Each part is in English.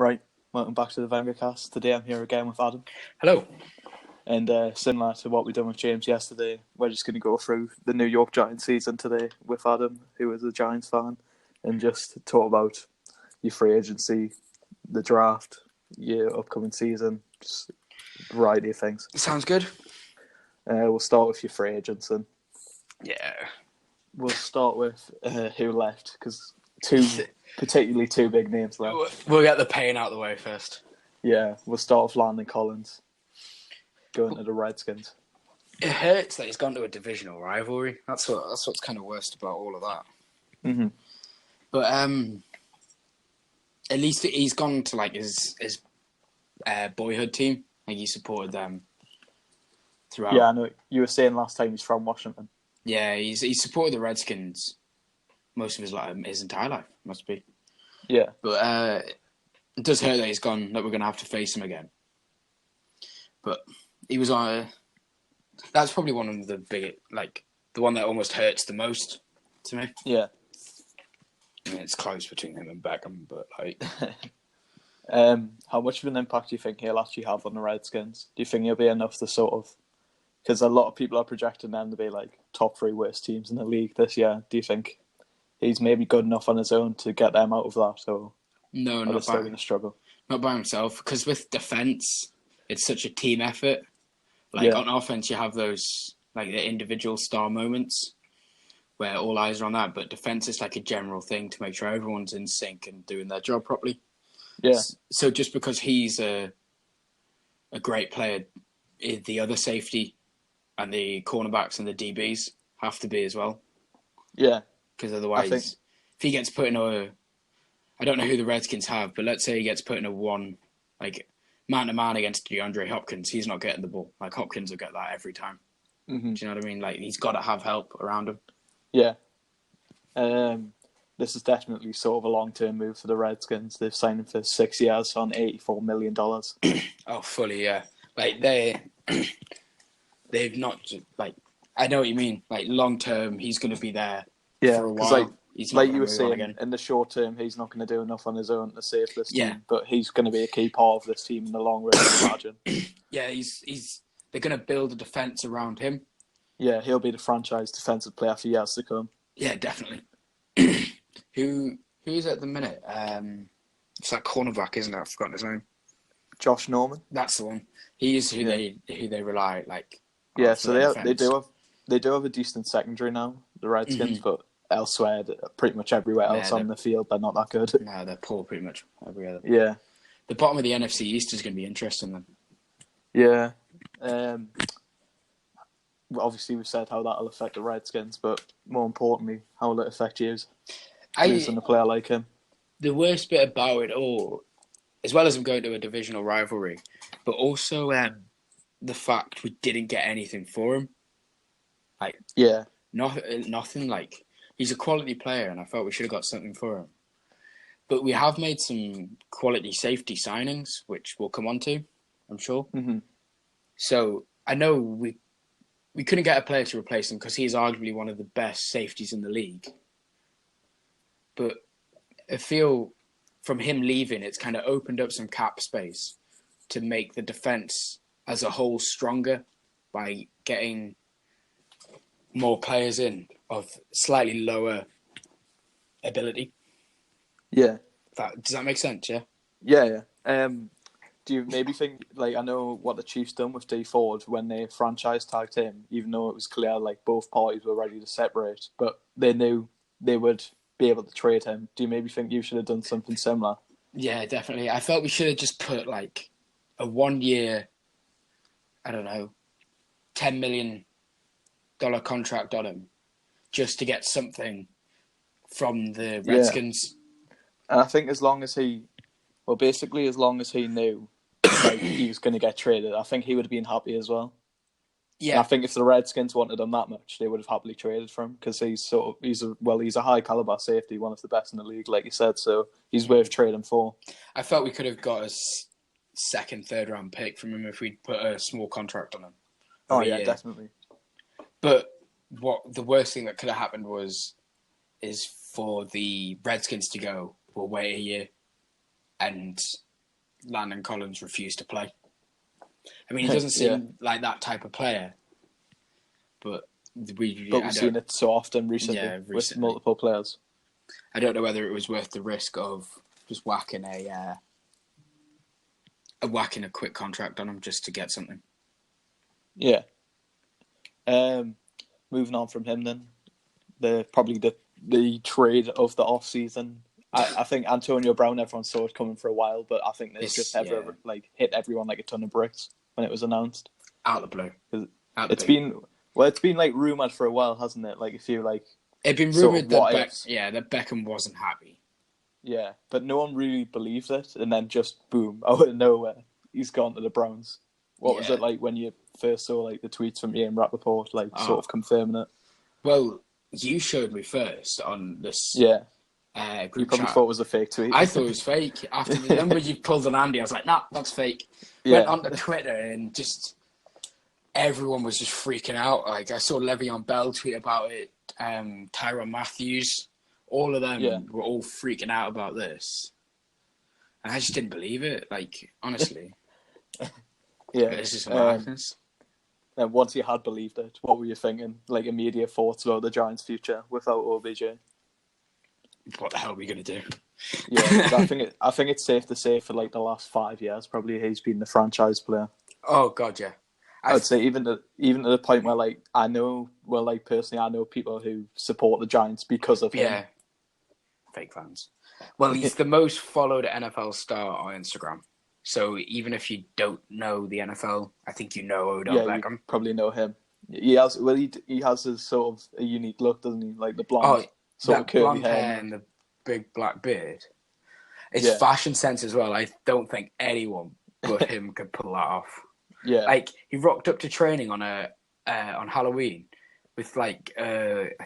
Right, welcome back to the Vengacast. Today I'm here again with Adam. Hello. And similar to what we done with James yesterday, we're just going to go through the New York Giants season today with Adam, who is a Giants fan, and just talk about your free agency, the draft, your upcoming season, just a variety of things. Sounds good. We'll start with your free agents, and Yeah. we'll start with who left, because particularly two big names left. We'll get the pain out of the way first. Yeah, we'll start with Landon Collins going to the Redskins. It hurts that he's gone to a divisional rivalry. That's what's kind of worst about all of that. Mm-hmm. But at least he's gone to like his boyhood team. Like he supported them throughout. Yeah, I know. You were saying last time he's from Washington. Yeah, he's supported the Redskins most of his entire life. Must be. Yeah, but it does hurt that he's gone. That we're gonna have to face him again. But he was on. That's probably one of the big, like the one that almost hurts the most to me. Yeah. I mean, it's close between him and Beckham, but like. How much of an impact do you think he'll actually have on the Redskins? Do you think he'll be enough to sort of... Because a lot of people are projecting them to be like top 3 worst teams in the league this year. Do you think he's maybe good enough on his own to get them out of that? Or no, are not they still by going to struggle? Not by himself. Because with defense, it's such a team effort. Like on offense, you have those like the individual star moments where all eyes are on that. But defense is like a general thing to make sure everyone's in sync and doing their job properly. Yeah. So just because he's a great player, the other safety and the cornerbacks and the DBs have to be as well. Yeah. Because otherwise, if he gets put in I don't know who the Redskins have, but let's say he gets put in a one, like man-to-man against DeAndre Hopkins, he's not getting the ball. Like Hopkins will get that every time. Mm-hmm. Do you know what I mean? Like he's got to have help around him. Yeah. This is definitely sort of a long-term move for the Redskins. They've signed him for 6 years on $84 million. Oh, fully, yeah. Like they've not like. I know what you mean. Like long term, he's going to be there for a while. He's not like you were move on saying, again. in the short term, he's not going to do enough on his own to save this Yeah. team, but he's going to be a key part of this team in the long run, I imagine. Yeah, they're going to build a defense around him. Yeah, he'll be the franchise defensive player for years to come. Yeah, definitely. Who's at the minute? It's that cornerback, isn't it? I've forgotten his name. Josh Norman. That's the one. He's who they rely like. Yeah, so they do have a decent secondary now, the Redskins, but elsewhere, pretty much everywhere else on the field, they're not that good. No, they're poor pretty much everywhere. Yeah. The bottom of the NFC East is going to be interesting then. Yeah. Obviously, we've said how that'll affect the Redskins, but more importantly, how will it affect you? Losing a player like him. The worst bit about it all, as well as him going to a divisional rivalry, but also the fact we didn't get anything for him. Like, yeah, nothing. Like, he's a quality player, and I felt we should have got something for him. But we have made some quality safety signings, which we'll come on to, I'm sure. Mm-hmm. So I know we couldn't get a player to replace him because he's arguably one of the best safeties in the league. But I feel from him leaving, it's kind of opened up some cap space to make the defense as a whole stronger by getting more players in of slightly lower ability. Yeah. Does that make sense? Yeah. Yeah. Do you maybe think, like, I know what the Chiefs done with D Ford when they franchise tagged him, even though it was clear like both parties were ready to separate, but they knew they would be able to trade him. Do you maybe think you should have done something similar? Yeah, definitely. I felt we should have just put like a 1 year, I don't know, $10 million contract on him just to get something from the Redskins. And I think as long as he knew like he was going to get traded, I think he would have been happy as well. Yeah, and I think if the Redskins wanted him that much, they would have happily traded for him because he's a high caliber safety, one of the best in the league, like you said. So he's worth trading for. I felt we could have got a second, third round pick from him if we'd put a small contract on him. Oh yeah, definitely. But what the worst thing that could have happened is for the Redskins to go, we'll wait a year, and Landon Collins refused to play. I mean, he doesn't seem like that type of player, but we've seen it so often recently with multiple players. I don't know whether it was worth the risk of just whacking a quick contract on him just to get something. Yeah. Moving on from him then, probably the trade of the offseason. I think Antonio Brown, everyone saw it coming for a while, but I think it's just hit everyone like a ton of bricks when it was announced. Out of the blue. It's been like rumored for a while, hasn't it? Like, if you like, it'd been rumored that Beckham wasn't happy. Yeah, but no one really believed it, and then just boom, out of nowhere, he's gone to the Browns. What was it like when you first saw like the tweets from Ian Rappaport, sort of confirming it? Well, you showed me first on this. Yeah. Group you probably chat. thought it was a fake tweet. I thought it was fake. After the number you pulled on Andy, I was like, nah, that's fake. Went onto Twitter and just everyone was just freaking out. Like, I saw Le'Veon Bell tweet about it, Tyrann Matthews, all of them were all freaking out about this. And I just didn't believe it, like, honestly. It's just madness. And once you had believed it, what were you thinking? Like, immediate thoughts about the Giants' future without OBJ? What the hell are we going to do? Yeah, I think it's safe to say for like the last 5 years, probably he's been the franchise player. Oh God, yeah. I'd say even to the point where personally, I know people who support the Giants because of him. Yeah, fake fans. Well, he's the most followed NFL star on Instagram. So even if you don't know the NFL, I think you know Odell Beckham. You probably know him. He has a sort of a unique look, doesn't he? Like the blonde. Sort of curly hair and the big black beard. His fashion sense as well. I don't think anyone but him could pull that off. Yeah, like he rocked up to training on Halloween with I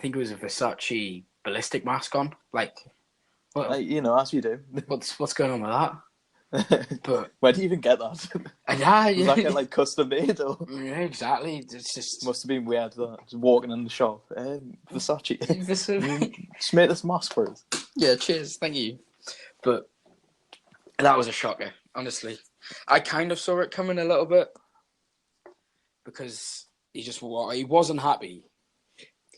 think it was a Versace ballistic mask on. Like, well, as you do. What's going on with that? But where do you even get that? Was that get like custom made or? Yeah, exactly. It's just must have been weird. Just walking in the shop, Versace. Just make this mask for us. Yeah, cheers, thank you. But that was a shocker, honestly. I kind of saw it coming a little bit because he wasn't happy.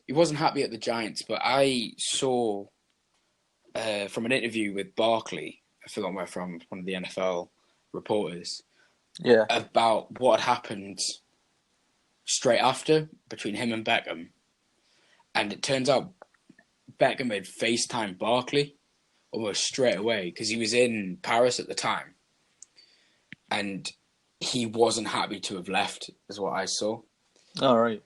He wasn't happy at the Giants, but I saw from an interview with Barkley. I forgot where from, one of the NFL reporters. Yeah. About what happened straight after between him and Beckham. And it turns out Beckham had FaceTimed Barkley almost straight away because he was in Paris at the time. And he wasn't happy to have left, is what I saw. All right.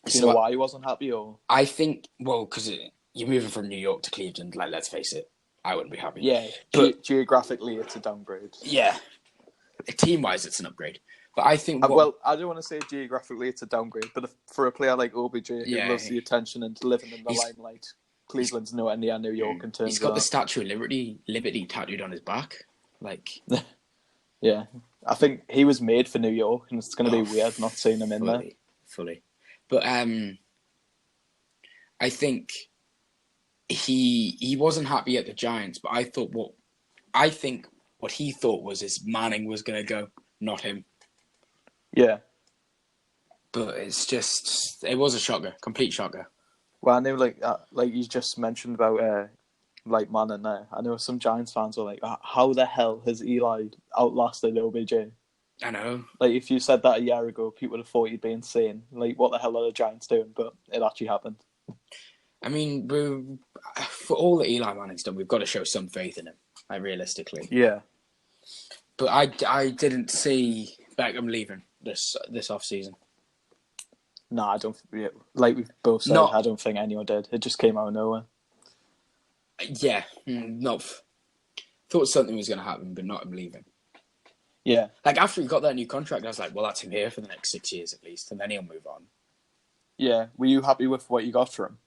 Do you know why he wasn't happy? Or I think, because you're moving from New York to Cleveland, like, let's face it. I wouldn't be happy. Yeah, but geographically, it's a downgrade. Yeah, team-wise, it's an upgrade. But I think... I don't want to say geographically it's a downgrade, but for a player like OBJ who loves the attention and living in the limelight, Cleveland's nowhere near New York in terms of He's got the Statue of Liberty tattooed on his back. Like... Yeah, I think he was made for New York, and it's going to be weird not seeing him in there. Fully. But I think... He wasn't happy at the Giants, but I think what he thought was Manning was going to go, not him. Yeah. But it was a shocker, complete shocker. Well, I know, like you just mentioned about Manning there. I know some Giants fans are like, how the hell has Eli outlasted OBJ? I know. Like, if you said that a year ago, people would have thought you'd be insane. Like, what the hell are the Giants doing? But it actually happened. I mean, for all that Eli Manning's done, we've got to show some faith in him, like, realistically. Yeah. But I didn't see Beckham leaving this offseason. No, I don't. Like we've both said, I don't think anyone did. It just came out of nowhere. Yeah, thought something was going to happen, but not him leaving. Yeah. Like, after he got that new contract, I was like, well, that's him here for the next 6 years at least, and then he'll move on. Yeah. Were you happy with what you got for him?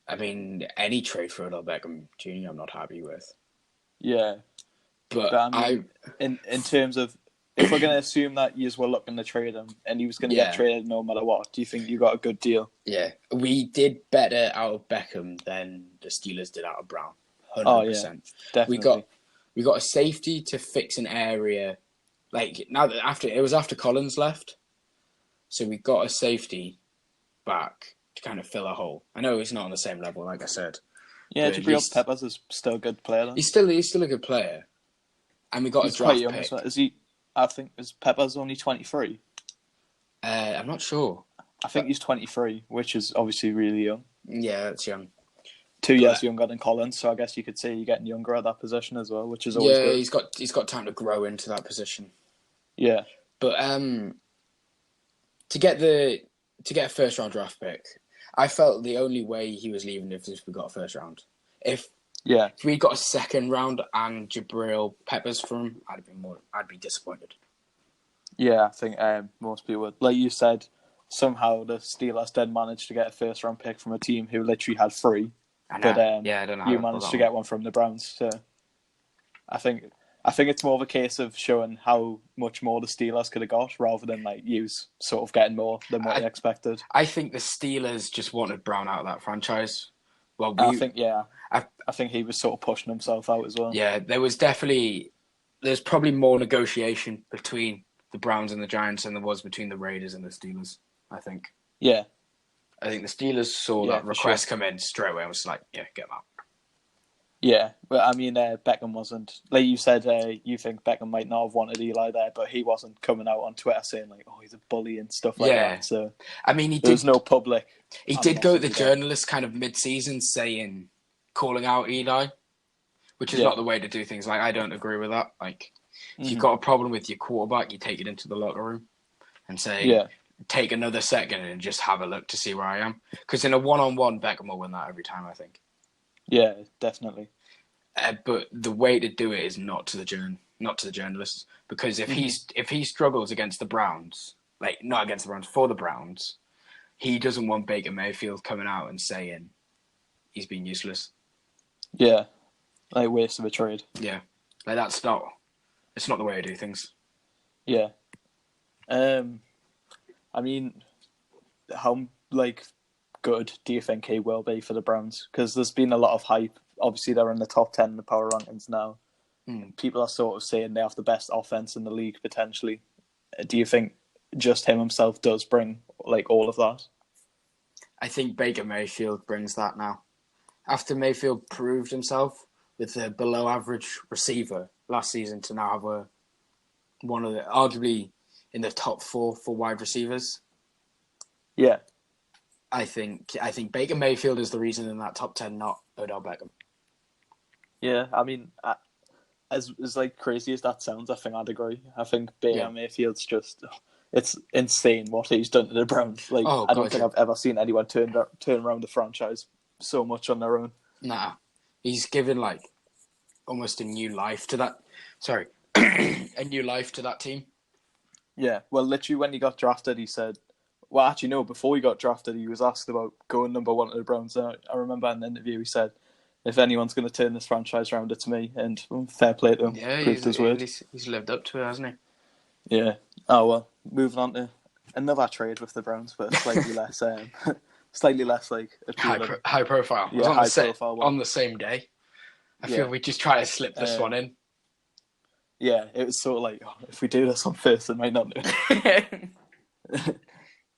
I mean, any trade for Odell Beckham Jr. I'm not happy with. Yeah. But I mean, in terms of, if we're going to assume that you were looking to trade him and he was going to get traded no matter what, do you think you got a good deal? Yeah. We did better out of Beckham than the Steelers did out of Brown. 100%. Oh, yeah. Definitely. We got a safety to fix an area. Like now that after Collins left, so we got a safety back to kind of fill a hole. I know he's not on the same level, like I said. Yeah, Jabril Peppers is still a good player, though. He's still a good player, and we got He's a draft quite young pick. as well. Is he? I think is Peppers only 23. I'm not sure. I think he's 23, which is obviously really young. Yeah, that's young. 2 years younger than Collins, so I guess you could say you're getting younger at that position as well, which is always good. He's got time to grow into that position. Yeah, but to get a first round draft pick, I felt the only way he was leaving if we got a first round. If we got a second round and Jabril Peppers from him, I'd be disappointed. Yeah, I think most people would. Like you said, somehow the Steelers did manage to get a first round pick from a team who literally had 3. I know. But I don't know how you managed to get one from the Browns. So I think it's more of a case of showing how much more the Steelers could have got rather than like you sort of getting more than what they expected. I think the Steelers just wanted Brown out of that franchise. Well, I think he was sort of pushing himself out as well. Yeah, there's probably more negotiation between the Browns and the Giants than there was between the Raiders and the Steelers, I think. Yeah. I think the Steelers saw that request come in straight away and was like, yeah, get him out. Yeah, but I mean, Beckham wasn't, like you said, you think Beckham might not have wanted Eli there, but he wasn't coming out on Twitter saying like, oh, he's a bully and stuff like that. So I mean, there was no public. He did go to the journalist kind of mid-season calling out Eli, which is not the way to do things. Like, I don't agree with that. Like, if you've got a problem with your quarterback, you take it into the locker room and say, take another second and just have a look to see where I am. Because in a one-on-one, Beckham will win that every time, I think. Yeah, definitely. But the way to do it is not to the journalists. Because if he struggles against the Browns, like not against the Browns, for the Browns, he doesn't want Baker Mayfield coming out and saying he's been useless. Yeah, like waste of a trade. Yeah, like it's not the way to do things. Yeah. I mean, how good do you think he will be for the Browns? Because there's been a lot of hype. Obviously, they're in the top 10 in the power rankings now. People are sort of saying they have the best offense in the league potentially. Do you think just him himself does bring all of that? I think Baker Mayfield brings that now. After Mayfield proved himself with a below-average receiver last season to now have one of the arguably in the top 4 for wide receivers. Yeah. I think Baker Mayfield is the reason in that top 10, not Odell Beckham. Yeah, I mean, as crazy as that sounds, I think I'd agree. I think Baker Mayfield's just, it's insane what he's done to the Browns. I don't think I've ever seen anyone turn around the franchise so much on their own. Nah, he's given almost a new life to that. Sorry, a new life to that team. Yeah, well, literally when he got drafted, he said, well, actually, no, before he got drafted, he was asked about going number 1 to the Browns. I remember in the interview, he said, if anyone's going to turn this franchise around, it's me. And fair play to him. Yeah, proved his word. He's lived up to it, hasn't he? Yeah. Oh, well, moving on to another trade with the Browns, but slightly less, appealing. High profile. Yeah, high profile one. On the same day. I feel we just try to slip this one in. Yeah, it was sort of if we do this on first, they might not do it.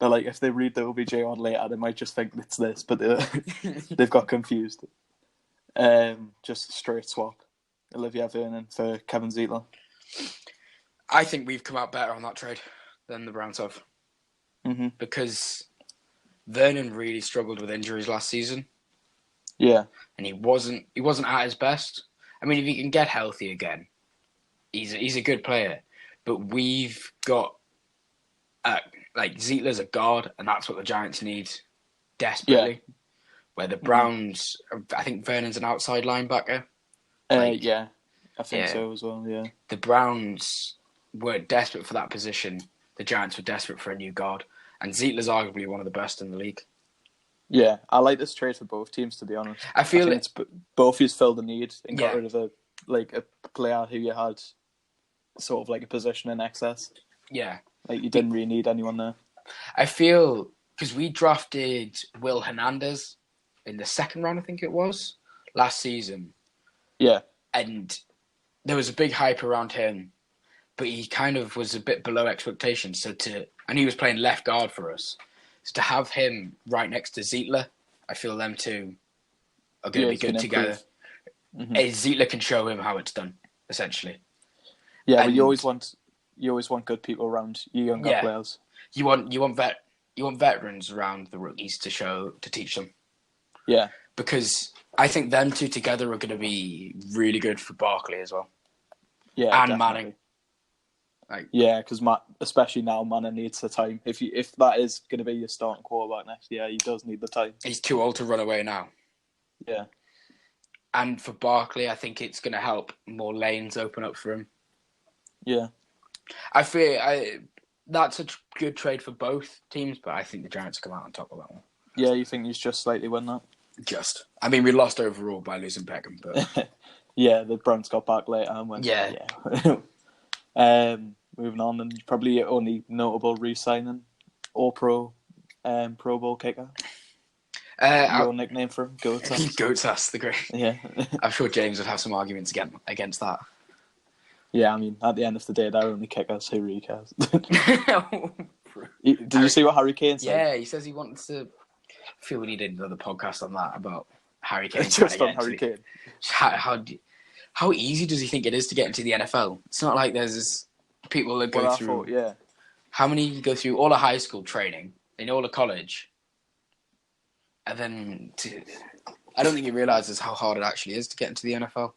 But if they read the OBJ on later, they might just think it's this, but they've got confused. Just a straight swap. Olivia Vernon for Kevin Zeitler. I think we've come out better on that trade than the Browns have. Mm-hmm. Because Vernon really struggled with injuries last season. Yeah. And he wasn't at his best. I mean, if he can get healthy again, he's a good player. But we've got Zeitler's a guard, and that's what the Giants need desperately. Yeah. Where the Browns, I think Vernon's an outside linebacker. Yeah, I think so as well, yeah. The Browns weren't desperate for that position. The Giants were desperate for a new guard. And Zeitler's arguably one of the best in the league. Yeah, I like this trade for both teams, to be honest. I think it's both of you filled the need and got rid of a player who you had sort of a position in excess. Yeah. You didn't really need anyone there. I feel, because we drafted Will Hernandez in the second round, I think it was, last season. Yeah. And there was a big hype around him, but he kind of was a bit below expectations. And he was playing left guard for us. So to have him right next to Zietler, I feel them two are going to be good together. Mm-hmm. Zietler can show him how it's done, essentially. Yeah, but you always want good people around your younger players. You want veterans around the rookies to teach them. Yeah, because I think them two together are going to be really good for Barkley as well. Yeah, and definitely. Manning. Because especially now, Manning needs the time. If that is going to be your starting quarterback next year, he does need the time. He's too old to run away now. Yeah. And for Barkley, I think it's going to help more lanes open up for him. Yeah. I fear that's a good trade for both teams, but I think the Giants come out on top of that one. Yeah, you think he's just slightly win that? I mean, we lost overall by losing Beckham, but yeah, the Browns got back later and went. Yeah. Moving on, and probably only notable re-signing, All-Pro, Pro Bowl kicker. Your nickname for him, Goatas. Goatas, the great. Yeah. I'm sure James would have some arguments against that. Yeah, I mean, at the end of the day, they're only kickers. Who really cares? Did you see what Harry Kane said? Yeah, he says he wants to. I feel we need another podcast on that about Harry Kane. Just on Harry Kane. How easy does he think it is to get into the NFL? It's not like there's people that go through. Yeah. How many go through all the high school training, then all the college, and then I don't think he realizes how hard it actually is to get into the NFL.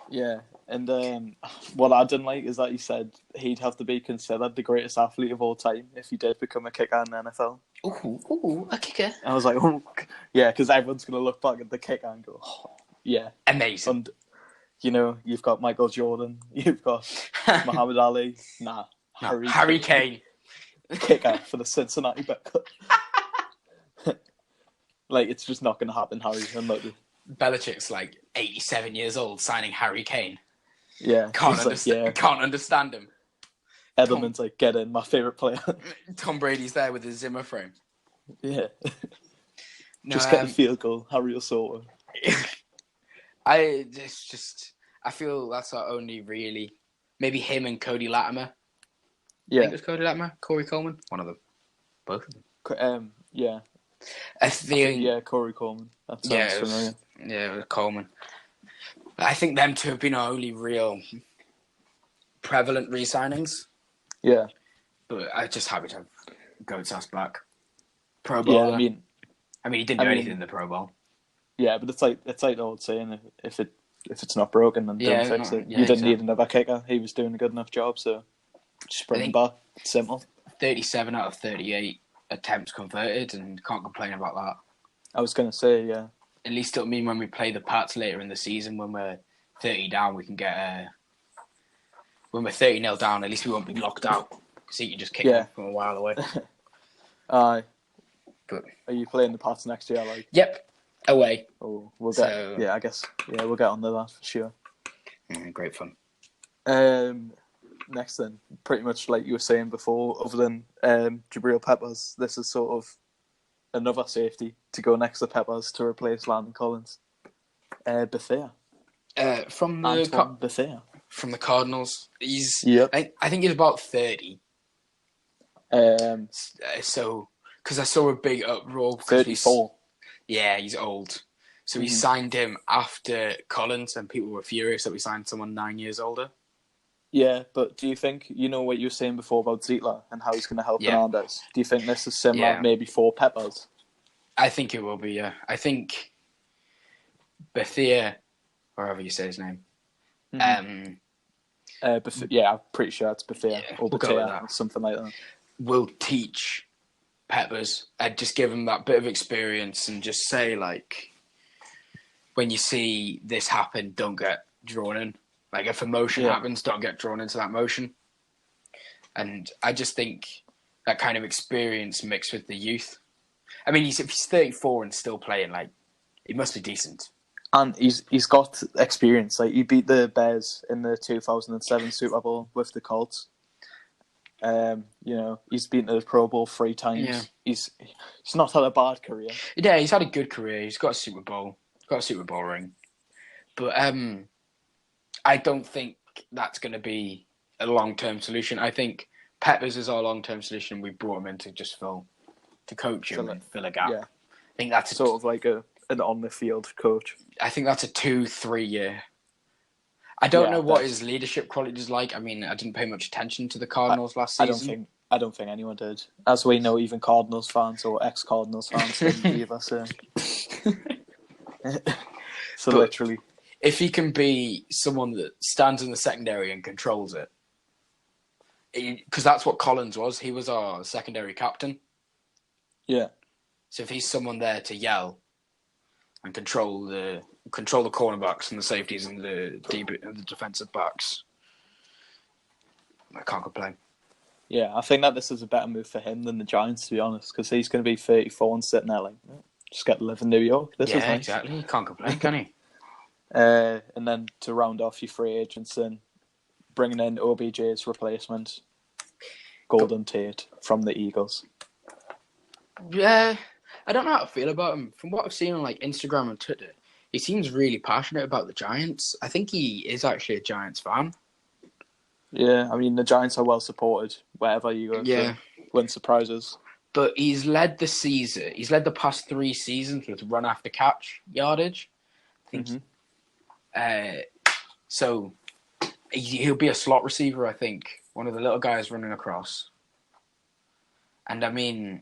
Yeah, and what I didn't like is that he said he'd have to be considered the greatest athlete of all time if he did become a kicker in the NFL. Ooh, a kicker. I was like, oh, yeah, because everyone's going to look back at the kicker and go, oh, yeah. Amazing. And, you've got Michael Jordan, you've got Muhammad Ali. Nah, Harry Kane. Kicker for the Cincinnati Bengals. Like, it's just not going to happen, Harry. Belichick's like 87 years old signing Harry Kane. Yeah. Can't understand him. Edelman's like, get in, my favourite player. Tom Brady's there with his Zimmer frame. Yeah. Just get the field goal. Harry will sort it. I feel that's our only really... Maybe him and Cody Latimer. Yeah. I think it was Cody Latimer, Corey Coleman. One of them. Both of them. Yeah. Corey Coleman. That sounds familiar. Yeah, it was Coleman. But I think them two have been our only real prevalent re-signings. Yeah. But I'm just happy to have Goatas back. Pro Bowl. Yeah, I mean, he didn't do anything in the Pro Bowl. Yeah, but it's like the old saying: if it's not broken, then don't fix it. You didn't need another kicker. He was doing a good enough job, so just bring him back. It's simple. 37 out of 38 attempts converted, and can't complain about that. I was going to say, yeah. At least it'll mean when we play the Pats later in the season, when we're 30 down, we can get when we're 30-0 down, at least we won't be locked out. Because he can just kick them from a while away. Aye. But are you playing the Pats next year? Yep. Away. Oh, we'll get. I guess. Yeah, we'll get on to that for sure. Great fun. Next then, pretty much like you were saying before, other than Jabril Peppers, this is sort of another safety to go next to Peppers to replace Landon Collins. Bethea. From Bethea. From the Cardinals. He's. Yep. I think he's about 30. So, because I saw a big uproar. 34. Yeah, he's old. So we signed him after Collins, and people were furious that we signed someone 9 years older. Yeah, but do you think, what you were saying before about Zietler and how he's going to help Hernandez? Do you think this is similar maybe for Peppers? I think it will be, yeah. I think Bethea, or however you say his name. I'm pretty sure it's Bethea or Bethea or something like that. Will teach Peppers and just give him that bit of experience and just say, when you see this happen, don't get drawn in. If a motion happens, don't get drawn into that motion. And I just think that kind of experience mixed with the youth. I mean, if he's 34 and still playing, he must be decent. And he's got experience. He beat the Bears in the 2007 Super Bowl with the Colts. He's been to the Pro Bowl 3 times. Yeah. He's not had a bad career. Yeah, he's had a good career. He's got a Super Bowl. Got a Super Bowl ring. But I don't think that's going to be a long-term solution. I think Peppers is our long-term solution. We brought him in to just to coach him and fill a gap. Yeah. I think that's sort of like an on-the-field coach. I think that's a 2-3 year. I don't know what his leadership quality is like. I mean, I didn't pay much attention to the Cardinals last season. I don't think anyone did. As we know, even Cardinals fans or ex-Cardinals fans didn't either. So, so literally, if he can be someone that stands in the secondary and controls it, because that's what Collins was. He was our secondary captain. Yeah. So if he's someone there to yell and control the cornerbacks and the safeties and the defensive backs, I can't complain. Yeah, I think that this is a better move for him than the Giants, to be honest, because he's going to be 34 and sitting there like, just get to live in New York. This is nice. Exactly. You can't complain, can he? And then to round off your free agents, and bringing in OBJ's replacement, Golden Tate from the Eagles. Yeah, I don't know how to feel about him. From what I've seen on like Instagram and Twitter, he seems really passionate about the Giants. I think he is actually a Giants fan. Yeah, I mean, the Giants are well supported wherever you go to win surprises. But he's led the season. He's led the past 3 seasons with run after catch yardage. I think. So he'll be a slot receiver, I think. One of the little guys running across. And I mean,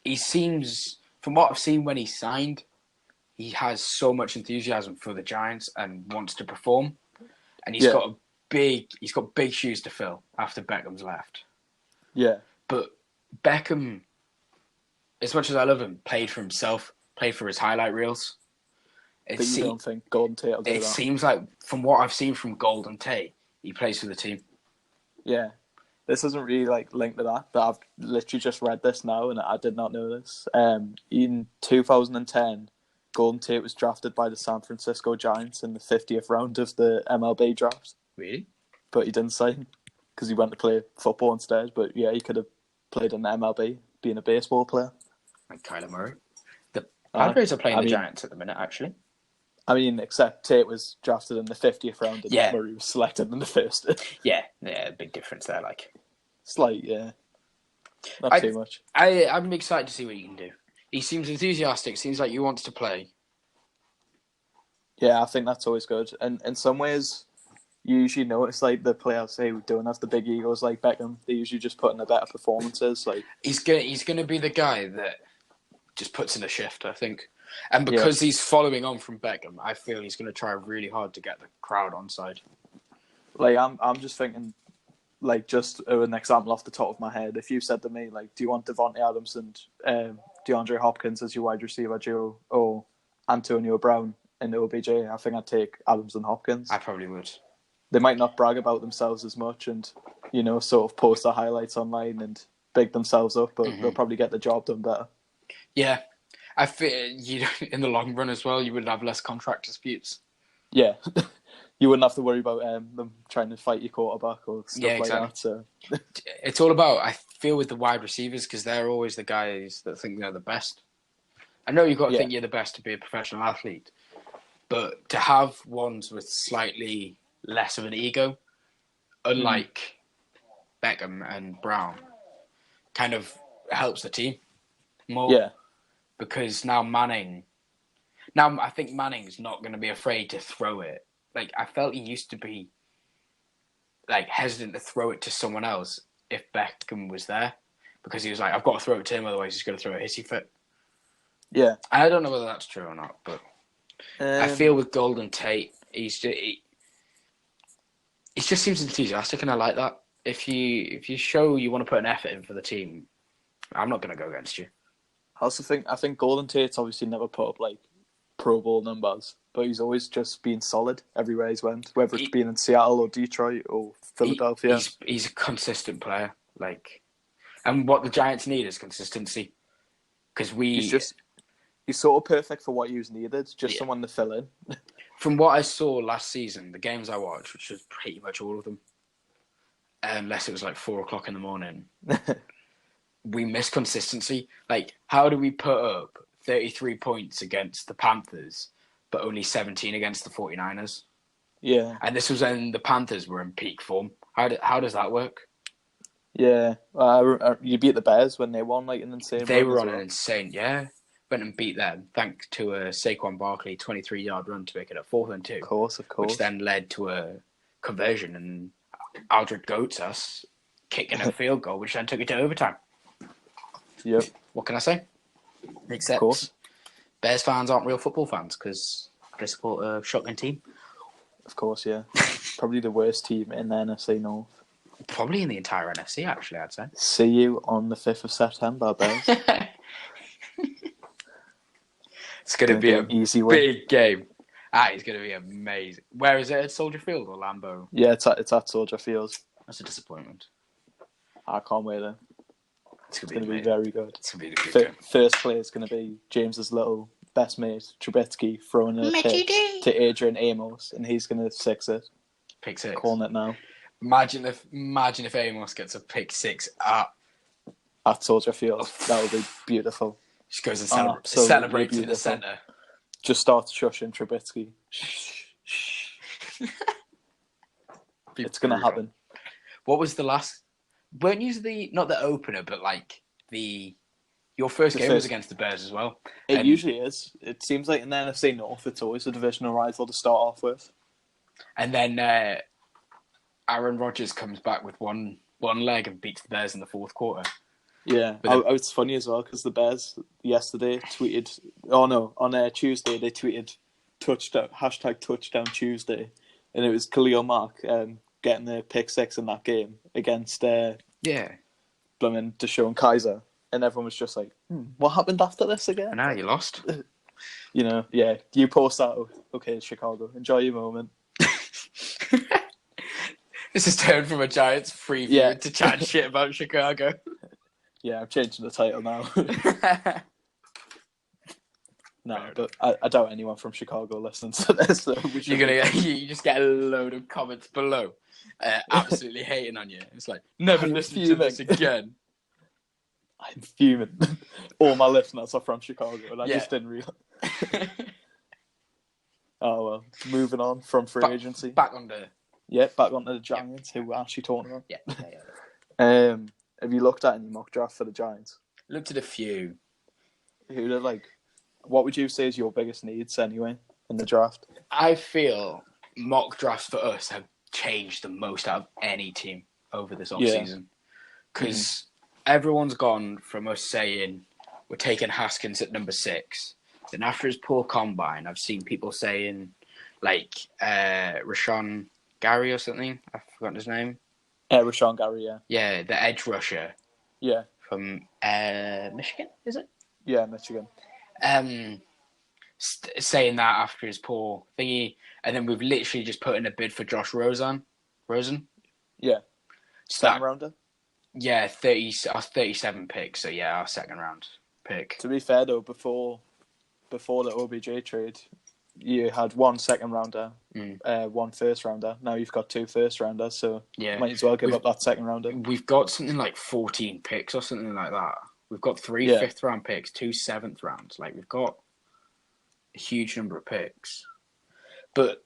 he seems, from what I've seen when he signed, he has so much enthusiasm for the Giants and wants to perform. And he's got big shoes to fill after Beckham's left. Yeah. But Beckham, as much as I love him, played for himself, played for his highlight reels. But you don't think Golden Tate will do that? It seems like, from what I've seen from Golden Tate, he plays for the team. Yeah. This isn't really like linked to that, but I've literally just read this now and I did not know this. In 2010, Golden Tate was drafted by the San Francisco Giants in the 50th round of the MLB draft. Really? But he didn't sign because he went to play football instead. But yeah, he could have played in the MLB, being a baseball player. Like Kyler Murray. The Padres are playing the Giants at the minute, actually. I mean, except Tate was drafted in the 50th round and Murray was selected in the first. Yeah, big difference there. Like, slight, yeah. Not too much. I'm excited to see what he can do. He seems enthusiastic, seems like he wants to play. Yeah, I think that's always good. And in some ways, you usually notice like the players who don't have the big egos like Beckham, they usually just put in the better performances. Like he's gonna be the guy that just puts in a shift, I think. And because he's following on from Beckham, I feel he's going to try really hard to get the crowd on side. Like I'm just thinking, like just an example off the top of my head. If you said to me, like, do you want Devontae Adams and DeAndre Hopkins as your wide receiver duo, or Antonio Brown and OBJ? I think I'd take Adams and Hopkins. I probably would. They might not brag about themselves as much, and sort of post their highlights online and big themselves up, but they'll probably get the job done better. Yeah. I feel in the long run as well, you would have less contract disputes. Yeah, you wouldn't have to worry about them trying to fight your quarterback or stuff like that. So it's all about, I feel, with the wide receivers, because they're always the guys that think they're the best. I know you've got to think you're the best to be a professional athlete, but to have ones with slightly less of an ego, unlike Beckham and Brown, kind of helps the team more. Yeah. Because now I think Manning's not going to be afraid to throw it. Like, I felt he used to be, like, hesitant to throw it to someone else if Beckham was there. Because he was like, I've got to throw it to him, otherwise he's going to throw a hissy fit. Yeah. And I don't know whether that's true or not, but I feel with Golden Tate, he just seems enthusiastic, and I like that. If you show you want to put an effort in for the team, I'm not going to go against you. I think Golden Tate's obviously never put up like Pro Bowl numbers, but he's always just been solid everywhere he's went, whether it's been in Seattle or Detroit or Philadelphia. He's a consistent player, like, and what the Giants need is consistency. Because he's sort of perfect for what he was needed, just someone to fill in. From what I saw last season, the games I watched, which was pretty much all of them, unless it was like 4:00 in the morning. We miss consistency. Like, how do we put up 33 points against the Panthers, but only 17 against the 49ers? Yeah. And this was when the Panthers were in peak form. How does that work? Yeah. You beat the Bears when they won like an insane They run were as on well. an insane, went and beat them thanks to a Saquon Barkley 23-yard run to make it a 4th and 2. Of course. Which then led to a conversion and Aldred Goats us kicking a field goal, which then took it to overtime. Yep. What can I say? Except Of course. Bears fans aren't real football fans because they support a shotgun team. Of course, yeah. Probably the worst team in the NFC North. Probably in the entire NFC, actually, I'd say. See you on the 5th of September, Bears. It's going to be an easy big game. It's going to be amazing. Where is it? At Soldier Field or Lambeau? Yeah, it's at Soldier Field. That's a disappointment. I can't wait though. It's going to be very good. It's going to be a good game. First play is going to be James's little best mate, Trubetsky, throwing a pitch to Adrian Amos, and he's going to six it. Pick 6. Calling it now. Imagine if Amos gets a pick 6 at Soldier Field. That would be beautiful. Just goes and celebrates in the centre. Just starts shushing Trubetsky. It's going to happen. What was the last? Weren't you not the opener, but like your first game was against the Bears as well. It usually is. It seems like in the NFC North, it's always a divisional rival to start off with. And then Aaron Rodgers comes back with one leg and beats the Bears in the 4th quarter. Yeah, it's funny as well because the Bears yesterday tweeted. Oh no, on Tuesday they tweeted #touchdown Tuesday, and it was Khalil Mack getting the pick 6 in that game against blooming Deshaun Kaiser, and everyone was just like, "What happened after this again?" And now you lost. You post that. Okay, Chicago, enjoy your moment. This is turned from a Giants preview to chat shit about Chicago. Yeah, I'm changing the title now. No, but I doubt anyone from Chicago listens to this. So you just get a load of comments below, absolutely hating on you. It's like never listen to this again. I'm fuming. All my listeners are from Chicago, and I just didn't realize. Oh well, moving on from free agency. Back onto the Giants, who we're actually talking about. Yeah. Have you looked at any mock draft for the Giants? Looked at a few. What would you say is your biggest needs anyway in the draft? I feel mock drafts for us have changed the most out of any team over this offseason. Because everyone's gone from us saying we're taking Haskins at number 6. Then after his poor combine, I've seen people saying like Rashawn Gary or something. I've forgotten his name. Rashawn Gary, yeah. Yeah, the edge rusher. Yeah. From Michigan, is it? Yeah, Michigan. Saying that after his poor thingy, and then we've literally just put in a bid for Josh Rosen. Yeah. Second rounder? Yeah, 37 pick, so yeah, our second round pick. To be fair though, before the OBJ trade, you had 1 second rounder, 1 first rounder. Now you've got 2 first rounders, so might as well give up that second rounder. We've got something like 14 picks or something like that. We've got 3 fifth round picks, 2 7th rounds. Like we've got a huge number of picks. But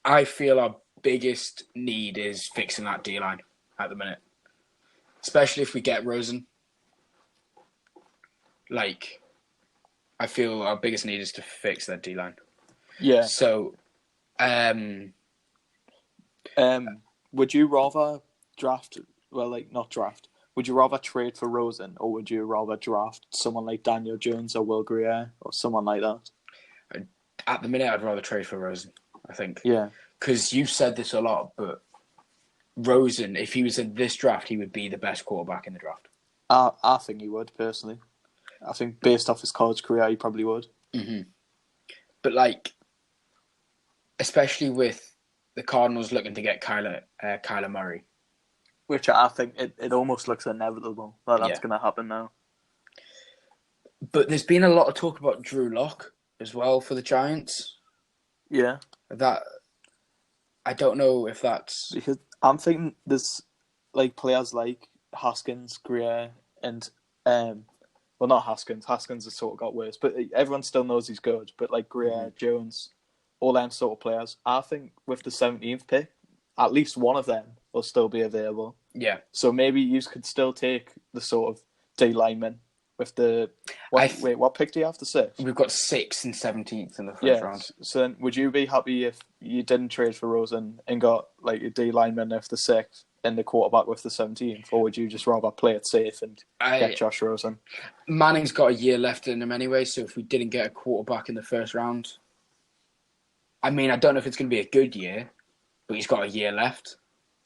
I feel our biggest need is fixing that D-line at the minute. Especially if we get Rosen. Like, I feel our biggest need is to fix that D-line. Yeah. So, would you rather draft? Well, like not draft. Would you rather trade for Rosen, or would you rather draft someone like Daniel Jones or Will Grier or someone like that? At the minute, I'd rather trade for Rosen, I think. Yeah. Because you've said this a lot, but Rosen, if he was in this draft, he would be the best quarterback in the draft. I think he would, personally. I think based off his college career, he probably would. Mm-hmm. But, like, especially with the Cardinals looking to get Kyler Murray. Which I think it almost looks inevitable that that's going to happen now. But there's been a lot of talk about Drew Lock as well for the Giants. Yeah. That I don't know if that's... Because I'm thinking there's like players like Haskins, Grier, and... well, not Haskins. Haskins has sort of got worse, but everyone still knows he's good. But like Grier, Jones, all them sort of players. I think with the 17th pick, at least one of them will still be available. Yeah. So maybe you could still take the sort of D lineman with the... what pick do you have? The 6th? We've got 6th and 17th in the first round. So then would you be happy if you didn't trade for Rosen and got like a D lineman with the 6th and the quarterback with the 17th? Or would you just rather play it safe and get Josh Rosen? Manning's got a year left in him anyway, so if we didn't get a quarterback in the first round... I mean, I don't know if it's going to be a good year, but he's got a year left.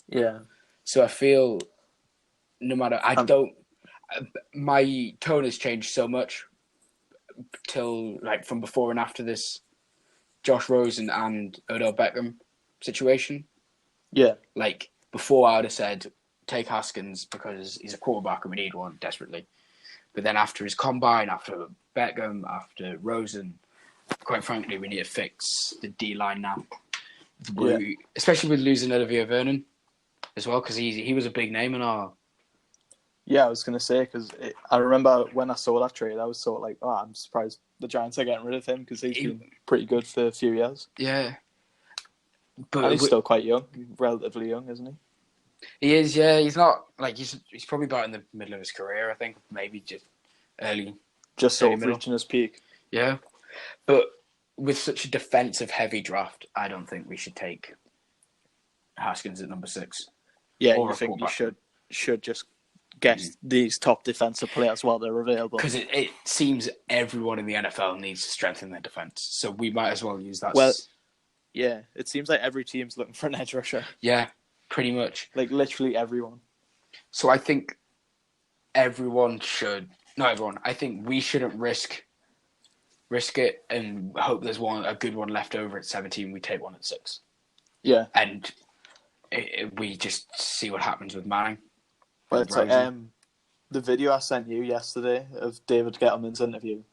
Yeah. So I feel no matter... my tone has changed so much till like from before and after this Josh Rosen and Odell Beckham situation. Yeah. Like before I would have said take Haskins because he's a quarterback and we need one desperately. But then after his combine, after Beckham, after Rosen, quite frankly, we need to fix the D-line now. Especially with losing Olivier Vernon as well, because he was a big name in our... Yeah, I was going to say, because I remember when I saw that trade, I was sort of like, oh, I'm surprised the Giants are getting rid of him because he's been pretty good for a few years. Yeah. But and he's still quite young, relatively young, isn't he? He is, yeah. He's not, like, he's probably about in the middle of his career, I think. Maybe just early. Just sort of reaching his peak. Yeah. But with such a defensive-heavy draft, I don't think we should take Haskins at number 6. Yeah, you think you should just get these top defensive players while they're available. Because it seems everyone in the NFL needs to strengthen their defense. So we might as well use that. Well, yeah, it seems like every team's looking for an edge rusher. Yeah, pretty much. Like literally everyone. So I think everyone should... Not everyone. I think we shouldn't risk it and hope there's a good one left over at 17. We take one at 6. Yeah. And we just see what happens with Manning. Well, it's like the video I sent you yesterday of David Gettleman's interview,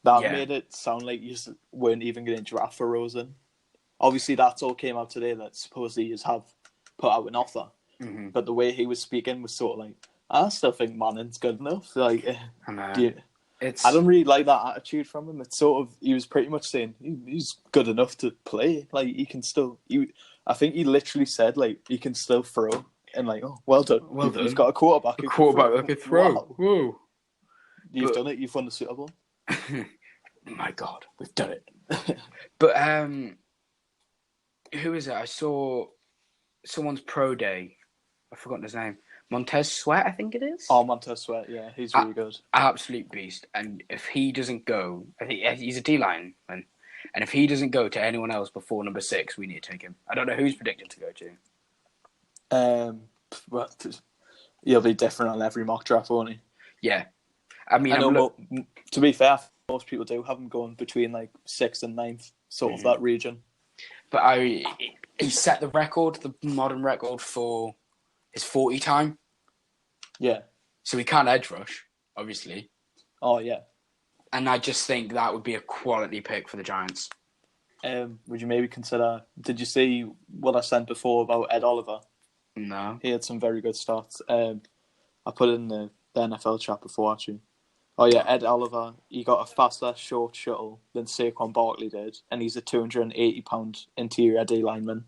that made it sound like you weren't even going to draft for Rosen. Obviously, that's all came out today that supposedly you have put out an offer. Mm-hmm. But the way he was speaking was sort of like, I still think Manning's good enough. Like, I don't really like that attitude from him. It's sort of, he was pretty much saying he's good enough to play. Like, he can still, I think he literally said, like, he can still throw. And like, oh, well done. You've got a quarterback. A quarterback who can throw. Wow. Whoa. You've done it. You've won the Super Bowl. My God, we've done it. But who is it? I saw someone's pro day. I've forgotten his name. Montez Sweat, I think it is. Oh, Montez Sweat, yeah, he's really good. Absolute beast. And if he doesn't go, I think he's a D-line, and if he doesn't go to anyone else before number 6, we need to take him. I don't know who's predicted to go to. Well, he'll be different on every mock draft, won't he? Yeah. I mean, to be fair, most people do have him going between like 6th and 9th, sort of that region. But he set the record, the modern record for his 40 time. Yeah. So he can't edge rush, obviously. Oh, yeah. And I just think that would be a quality pick for the Giants. Would you maybe consider... Did you see what I sent before about Ed Oliver? No. He had some very good stats. I put it in the NFL chat before, actually. Oh, yeah, Ed Oliver, he got a faster short shuttle than Saquon Barkley did, and he's a 280-pound interior D lineman.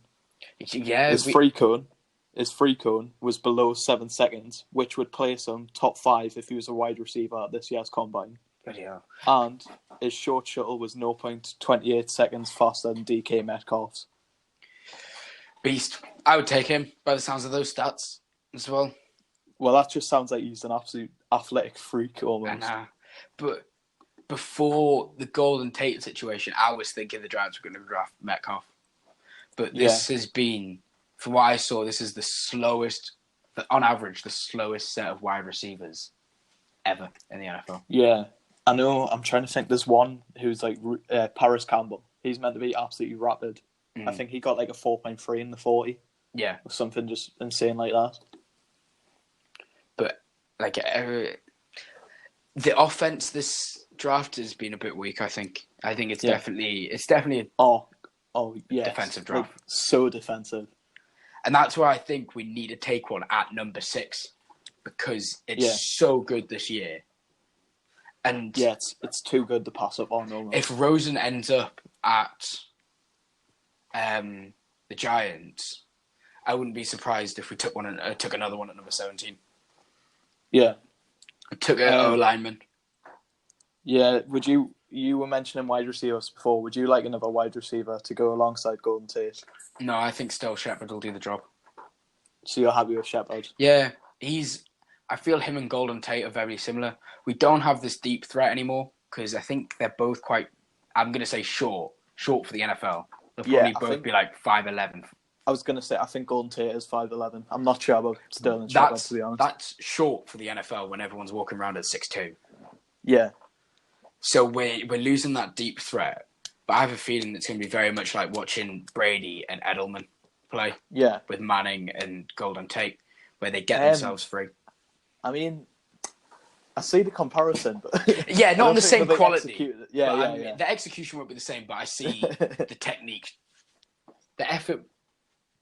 Yeah. His free cone was below 7 seconds, which would place him top 5 if he was a wide receiver at this year's combine. Yeah. And his short shuttle was 0.28 seconds faster than DK Metcalf's. Beast. I would take him by the sounds of those stats as well. Well, that just sounds like he's an absolute athletic freak almost. But before the Golden Tate situation, I was thinking the Giants were going to draft Metcalf. But this has been, from what I saw, this is the slowest, on average, the slowest set of wide receivers ever in the NFL. Yeah. I know, I'm trying to think. There's one who's like Paris Campbell. He's meant to be absolutely rapid. I think he got like a 4.3 in the 40. Yeah. Or something just insane like that. But, like, the offense this draft has been a bit weak, I think. I think it's definitely a defensive draft. Like, so defensive. And that's why I think we need to take one at number 6. Because it's so good this year. And yeah, it's too good to pass up on. If Rosen ends up at the Giants, I wouldn't be surprised if we took another one at number 17. Yeah. Took an O-lineman. Yeah, you were mentioning wide receivers before. Would you like another wide receiver to go alongside Golden Tate? No, I think still Shepard will do the job. So you're happy with Shepard? Yeah, I feel him and Golden Tate are very similar. We don't have this deep threat anymore because I think they're both quite, I'm going to say short for the NFL. They'll probably both be like 5'11". I was going to say, I think Golden Tate is 5'11". I'm not sure about Sterling Shepard, to be honest. That's short for the NFL when everyone's walking around at 6'2". Yeah. So we're losing that deep threat. But I have a feeling it's going to be very much like watching Brady and Edelman play. Yeah. With Manning and Golden Tate, where they get themselves free. I mean, I see the comparison, but yeah, not on the same quality. Yeah. The execution won't be the same, but I see the technique. The effort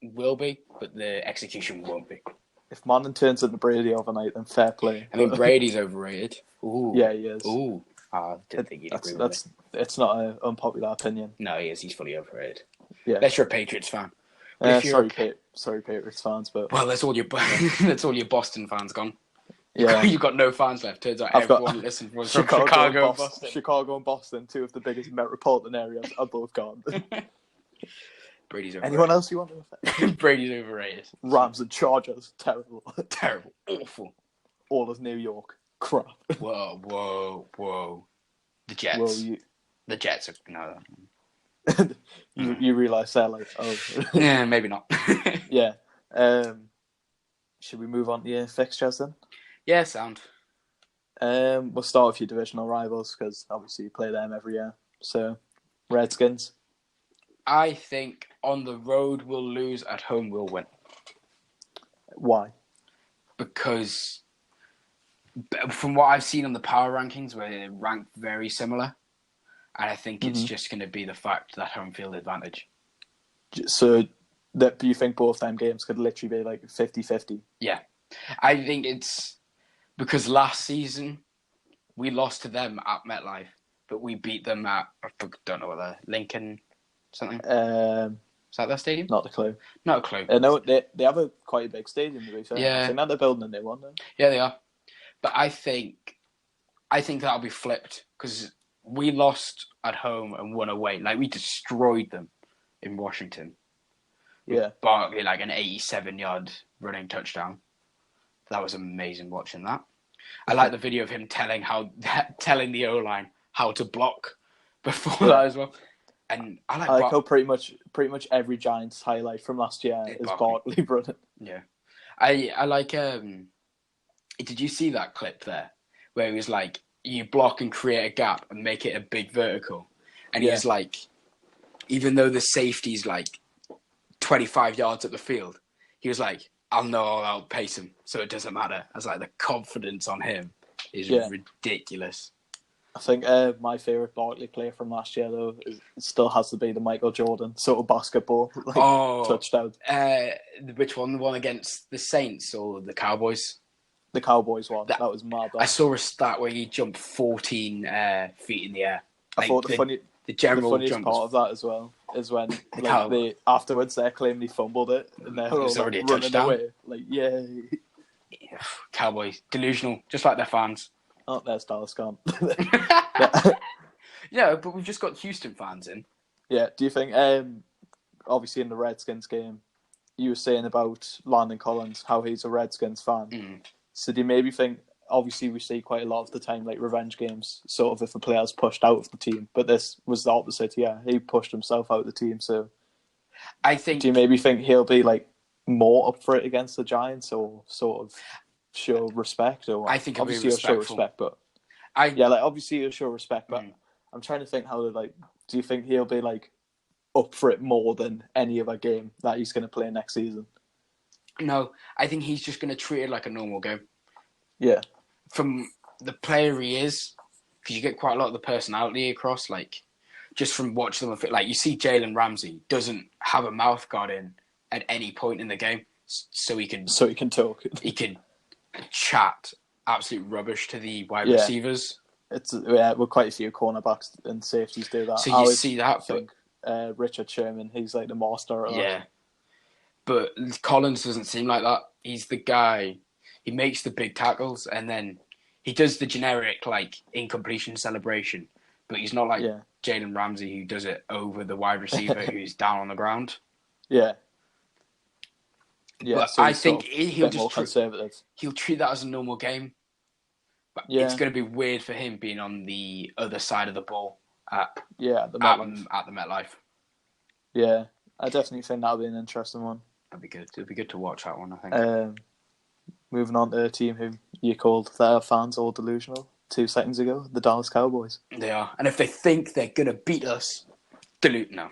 will be, but the execution won't be. If Manning turns into Brady overnight, then fair play. I mean, Brady's overrated. Ooh. Yeah, he is. Ooh. I didn't think you'd agree with me. It's not an unpopular opinion. No, he is. He's fully overrated. Yeah. Unless you're a Patriots fan. Sorry, Patriots fans, but well, that's all your Boston fans gone. Yeah, you've got no fans left. Turns out everyone listens from Chicago and Boston. Chicago and Boston, two of the biggest metropolitan areas, are both gone. Brady's overrated. Anyone else you want to? Brady's overrated. Rams and Chargers, terrible, awful. All of New York, crap. Whoa. The Jets. Well, the Jets are no. You realise they're like, oh. Yeah, maybe not. Yeah. Should we move on to your fixtures then? Yeah, sound. We'll start with your divisional rivals because obviously you play them every year. So, Redskins. I think on the road we'll lose, at home we'll win. Why? Because from what I've seen on the power rankings, we're ranked very similar. And I think it's just going to be the fact that home field advantage. So, do you think both them games could literally be like 50-50? Yeah. I think it's because last season we lost to them at MetLife, but we beat them at, I don't know what the Lincoln something. Is that their stadium? Not a clue. Not a clue. No, they have quite a big stadium, to be fair. Yeah. I think that they're building a new one, though. Yeah, they are. But I think that'll be flipped because we lost at home and won away. Like, we destroyed them in Washington. Yeah. Barkley, like an 87-yard running touchdown. That was amazing watching that. I like the video of him telling the O-line how to block before that as well. And I like how pretty much every Giants highlight from last year is Barkley running. Yeah. I like did you see that clip there where he was like, you block and create a gap and make it a big vertical? And he was like, even though the safety's like 25 yards up the field, he was like, I'll outpace him, so it doesn't matter. I was like, the confidence on him is ridiculous. I think my favourite Barkley player from last year, though, still has to be the Michael Jordan sort of basketball touchdown. Which one? The one against the Saints or the Cowboys? The Cowboys one. That was mad. I saw a stat where he jumped 14 feet in the air. I thought the funniest part of that as well is when afterwards they're claiming he fumbled it and they're all already running touchdown. Away. Like, yay. Cowboys, delusional, just like their fans. Oh, there's Dallas gone. Yeah, but we've just got Houston fans in. Yeah, do you think, obviously in the Redskins game, you were saying about Landon Collins, how he's a Redskins fan. Mm. So do you maybe think, obviously we see quite a lot of the time, like revenge games, sort of if a player's pushed out of the team, but this was the opposite, he pushed himself out of the team, so I think... Do you maybe think he'll be like more up for it against the Giants or sort of show respect? Or I think obviously he'll show respect, but obviously he'll show respect, but I'm trying to think how to do you think he'll be like up for it more than any other game that he's going to play next season? No, I think he's just going to treat it like a normal game. Yeah. From the player he is, because you get quite a lot of the personality across, like just from watching them, like you see Jalen Ramsey doesn't have a mouth guard in at any point in the game, so he can talk. He can chat absolute rubbish to the wide receivers. It's well, quite a few cornerbacks and safeties do that. So you see that, Richard Sherman. He's like the master of that. Yeah. But Collins doesn't seem like that. He's the guy. He makes the big tackles and then he does the generic like incompletion celebration. But he's not like Jalen Ramsey who does it over the wide receiver who's down on the ground. Yeah. Yeah, but so I think he'll just conservative. He'll treat that as a normal game. But it's going to be weird for him being on the other side of the ball at the MetLife. Yeah, I definitely think that'll be an interesting one. That'd be good. It'd be good to watch that one, I think. Moving on to a team who you called their fans all delusional 2 seconds ago, the Dallas Cowboys. They are. And if they think they're going to beat us, no.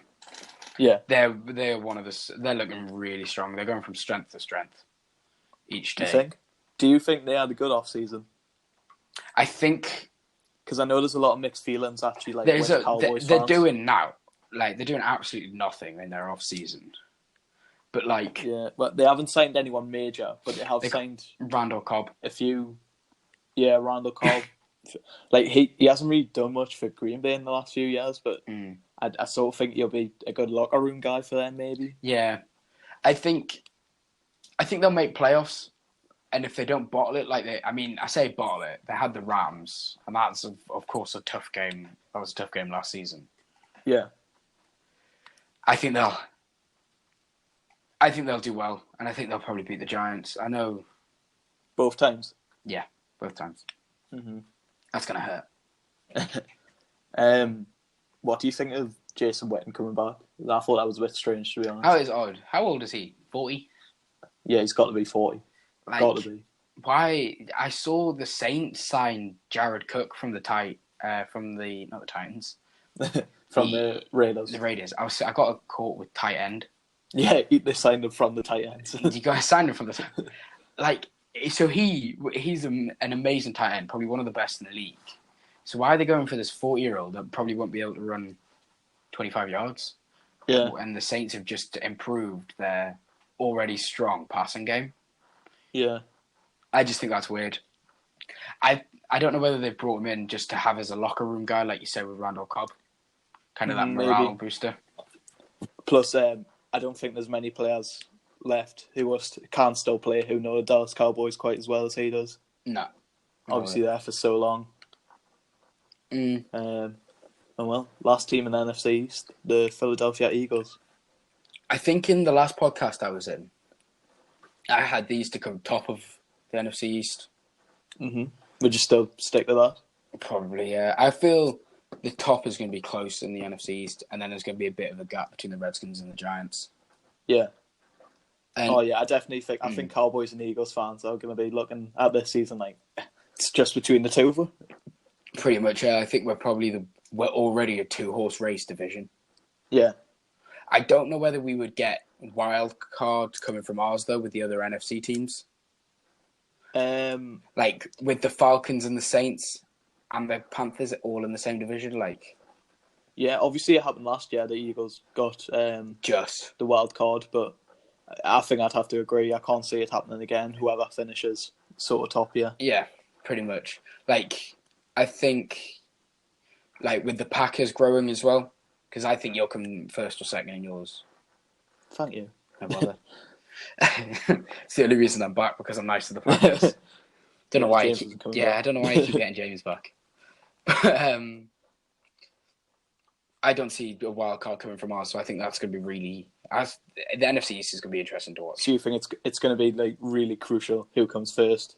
Yeah. They're one of the... They're looking really strong. They're going from strength to strength each day. Do you think they had a good off-season? I think... Because I know there's a lot of mixed feelings, actually, like with Cowboys they're fans. doing now. Like, they're doing absolutely nothing in their off-season. But, like... Yeah, well, they haven't signed anyone major, but they have signed... Randall Cobb. A few... Yeah, Randall Cobb. Like, he hasn't really done much for Green Bay in the last few years, but I sort of think he'll be a good locker room guy for them, maybe. Yeah. I think they'll make playoffs, and if they don't bottle it, I say bottle it, they had the Rams, and that's, of course, a tough game. That was a tough game last season. Yeah. I think they'll do well, and I think they'll probably beat the Giants. I know. Both times? Yeah, both times. Mm-hmm. That's going to hurt. What do you think of Jason Witten coming back? I thought that was a bit strange, to be honest. That is odd. How old is he? 40? Yeah, he's got to be 40. Got to be. Why? I saw the Saints sign Jared Cook from the not the Titans. From the Raiders. The Raiders. I got a caught with tight end. Yeah, they signed him from the tight ends. You guys signed him from the so he's an amazing tight end, probably one of the best in the league. So why are they going for this 40-year-old that probably won't be able to run 25 yards? Yeah. And the Saints have just improved their already strong passing game. Yeah. I just think that's weird. I don't know whether they've brought him in just to have as a locker room guy, like you said with Randall Cobb. Kind of that morale booster. Plus, I don't think there's many players left who can still play who know the Dallas Cowboys quite as well as he does. No. Obviously there for so long. Last team in the NFC East, the Philadelphia Eagles. I think in the last podcast I was in, I had these to come top of the NFC East. Mm-hmm. Would you still stick to that? Probably, yeah. I feel the top is going to be close in the NFC East, and then there's going to be a bit of a gap between the Redskins and the Giants. Yeah. I definitely think I think Cowboys and Eagles fans are going to be looking at this season like it's just between the two of them. Pretty much, I think we're already a 2-horse race division. Yeah. I don't know whether we would get wild cards coming from ours though with the other NFC teams. Like with the Falcons and the Saints and the Panthers all in the same division, like. Yeah, obviously it happened last year. The Eagles got just the wild card, but I think I'd have to agree. I can't see it happening again. Whoever finishes sort of top here. Yeah, pretty much. Like, I think, like with the Packers growing as well, because I think you'll come first or second in yours. Thank you. No bother. It's the only reason I'm back because I'm nice to the Packers. Don't know why. I don't know why you keep getting James back. But, I don't see a wild card coming from ours, so I think that's going to be the NFC East is going to be interesting to watch. Do you think it's going to be like really crucial who comes first?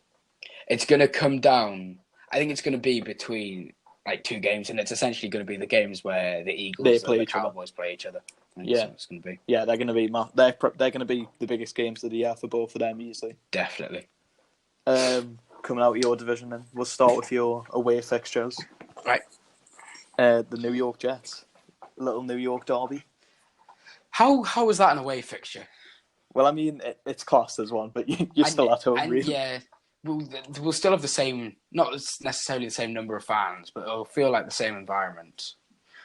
It's going to come down. I think it's going to be between like 2 games, and it's essentially going to be the games where the Eagles and the Cowboys play each other. Yeah, it's going to be. Yeah, they're going to be they're going to be the biggest games of the year for both of them easily. Definitely. Coming out of your division, then we'll start with your away fixtures. Right. The New York Jets. Little New York derby. How was that an away fixture? Well, I mean, it's classed as one, but you're still at home, really. Yeah, we'll still have the same, not necessarily the same number of fans, but it'll feel like the same environment.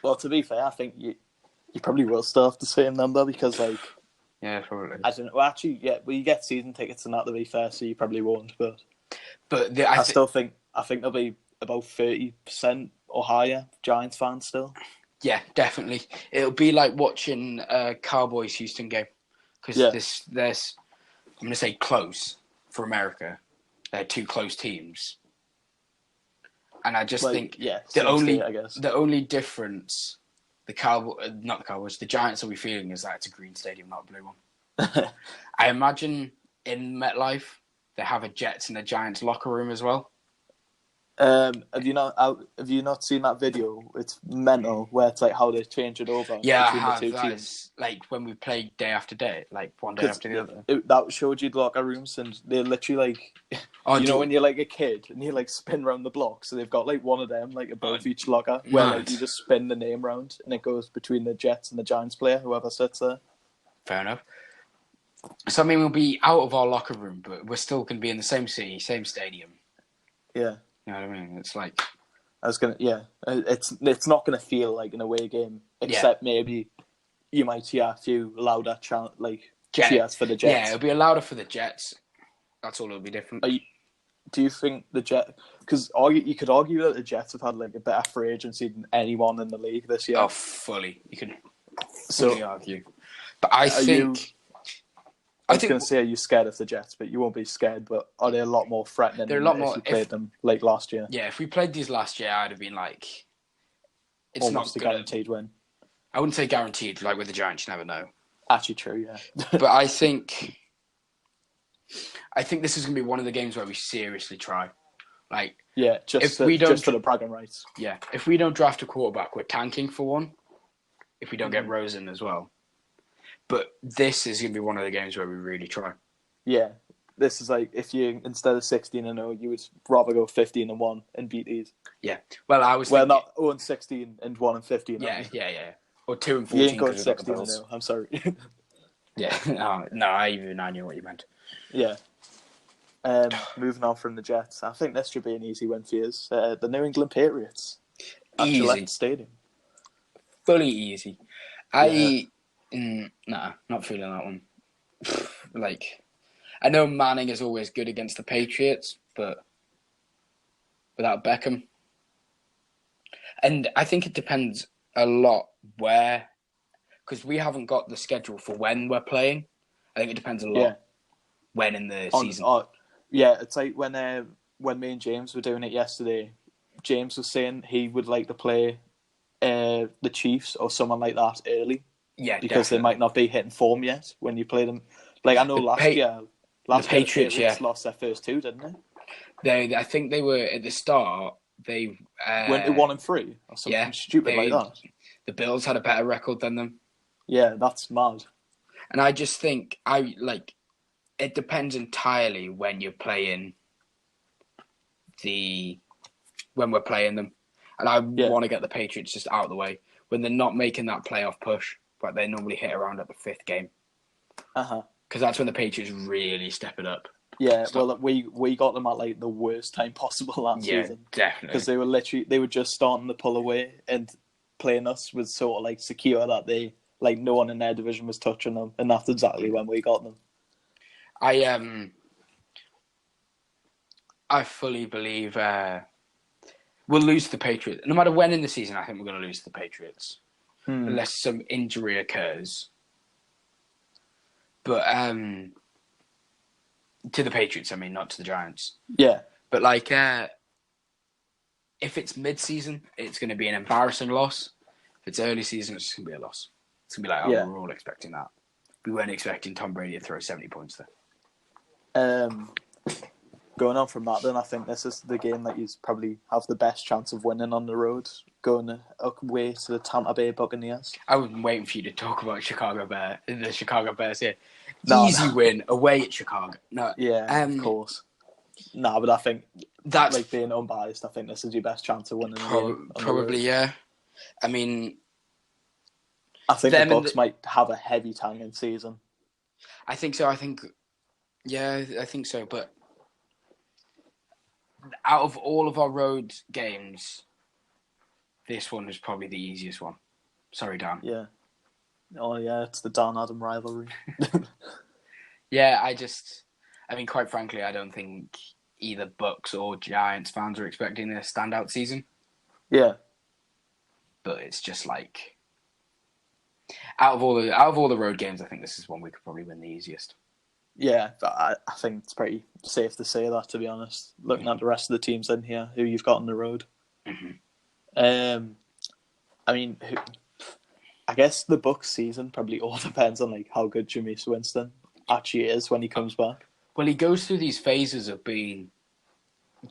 Well, to be fair, I think you probably will still have the same number because, like... Yeah, probably. I don't know. Well, actually, yeah, you get season tickets and that, to be fair, so you probably won't, but... I still think there'll be about 30% or higher Giants fans still. Yeah, definitely. It'll be like watching a Cowboys Houston game because Yeah. there's I'm going to say close for America. They're two close teams, and I just think Yeah, the same only state, I guess. the only difference not the Cowboys, the Giants will be feeling is that it's a green stadium, not a blue one. I imagine in MetLife they have a Jets and a Giants locker room as well. Have you not seen that video? It's mental, where it's like how they change it over Yeah, I between the have. two That teams. is like when we played day after day, like one day Because after the other. that showed you locker rooms, and they're literally like, Oh, when you're like a kid and you like spin around the block, so they've got like one of them like above each locker, where like mad. you just spin the name round and it goes between the Jets and the Giants player, whoever sits there. Fair enough. So I mean, we'll be out of our locker room, but we're still going to be in the same city, same stadium. Yeah. You know what I mean? It's like it's not gonna feel like an away game, except maybe you might hear a few louder cheers for the Jets. Yeah, it'll be louder for the Jets. That's all it'll be different. Do you think the Jets? Because you could argue that the Jets have had like a better free agency than anyone in the league this year. Oh, fully. You can fully argue. But I was going to say, are you scared of the Jets? But you won't be scared. But are they a lot more threatening They're a lot more, if you played them like last year? Yeah, if we played these last year, I'd have been like, it's almost not a guaranteed win. I wouldn't say guaranteed. Like with the Giants, you never know. Actually, true. Yeah. But I think this is going to be one of the games where we seriously try. Like, yeah, just for the bragging rights. Yeah, if we don't draft a quarterback, we're tanking for one. If we don't get Rosen as well. But this is going to be one of the games where we really try. Yeah. This is like, if you, instead of 16-0, you would rather go 15-1 and beat these. Yeah. Well, I was thinking... not 0-16 and 1-15. Yeah. Or 2-14. You ain't going 16-0, I'm sorry. Yeah. No, I knew what you meant. Yeah. Moving on from the Jets, I think this should be an easy win for you. The New England Patriots. At Gillette Stadium. Fully easy. Nah, not feeling that one. Like, I know Manning is always good against the Patriots, but without Beckham. And I think it depends a lot where, because we haven't got the schedule for when we're playing. I think it depends a lot when in the season. Yeah, it's like when me and James were doing it yesterday, James was saying he would like to play the Chiefs or someone like that early. Yeah, because definitely. They might not be hitting form yet when you play them. Like I know last year the Patriots lost their first two, didn't they? I think they were at the start. They went to 1-3 or something stupid like that. The Bills had a better record than them. Yeah, that's mad. And I just think it depends entirely when you're playing when we're playing them. And I want to get the Patriots just out of the way when they're not making that playoff push, but they normally hit around at the fifth game. Because that's when the Patriots really step it up. Yeah, well, we got them at like the worst time possible last season. Definitely. Because they were just starting to pull away, and playing us was sort of like secure that they no one in their division was touching them, and that's exactly when we got them. I fully believe we'll lose to the Patriots. No matter when in the season, I think we're going to lose to the Patriots. Unless some injury occurs. But to the Patriots, I mean, not to the Giants. Yeah. But if it's mid-season, it's going to be an embarrassing loss. If it's early season, it's just going to be a loss. It's going to be like, we're all expecting that. We weren't expecting Tom Brady to throw 70 points there. Going on from that, then I think this is the game that you probably have the best chance of winning on the road, going away to the Tampa Bay Buccaneers. I was waiting for you to talk about the Chicago Bears here. Easy win away at Chicago. No, of course. No, but I think that's being unbiased. I think this is your best chance of winning. Probably, yeah. I mean, I think the Bucs might have a heavy tanking season. I think so. I think so. But out of all of our road games, this one is probably the easiest one. Sorry, Dan. Yeah. Oh, yeah, it's the Dan Adam rivalry. Yeah, I mean, quite frankly, I don't think either Bucks or Giants fans are expecting a standout season. Yeah. but it's just like out of all the road games, I think this is one we could probably win the easiest. Yeah, but I think it's pretty safe to say that, to be honest. Looking at the rest of the teams in here, who you've got on the road. Mm-hmm. I mean, I guess the Bucks season probably all depends on like how good Jameis Winston actually is when he comes back. Well, he goes through these phases of being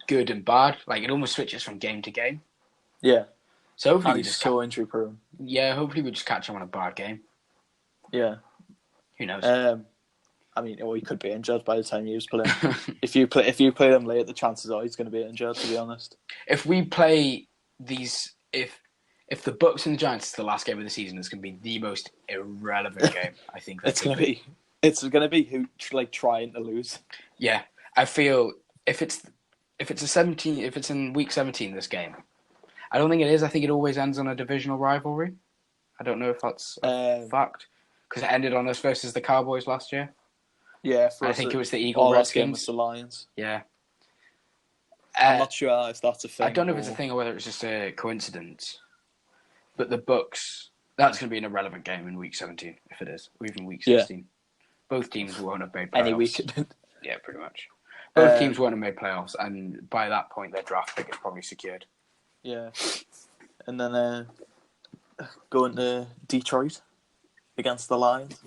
good and bad. Like it almost switches from game to game. Yeah. So hopefully And he's so injury prone. Yeah, hopefully we just catch him on a bad game. Yeah. Who knows? I mean, he could be injured by the time he was playing. if you play him late, the chances are he's going to be injured, to be honest. If we play these, if the Bucks and the Giants is the last game of the season, it's going to be the most irrelevant game. I think it's going to be. It's going to be who like trying to lose. Yeah, I feel if it's in week 17 this game, I don't think it is. I think it always ends on a divisional rivalry. I don't know if that's a fact because it ended on us versus the Cowboys last year. Yeah, I think it was the Eagles. Last game was the Lions. Yeah. I'm not sure if that's a thing. I don't know if it's a thing or whether it's just a coincidence. But the Bucks, that's going to be an irrelevant game in week 17, if it is, or even week 16. Yeah. Both teams won't have made playoffs. Any week. Yeah, pretty much. Both teams won't have made playoffs, and by that point, their draft pick is probably secured. Yeah. And then going to Detroit against the Lions.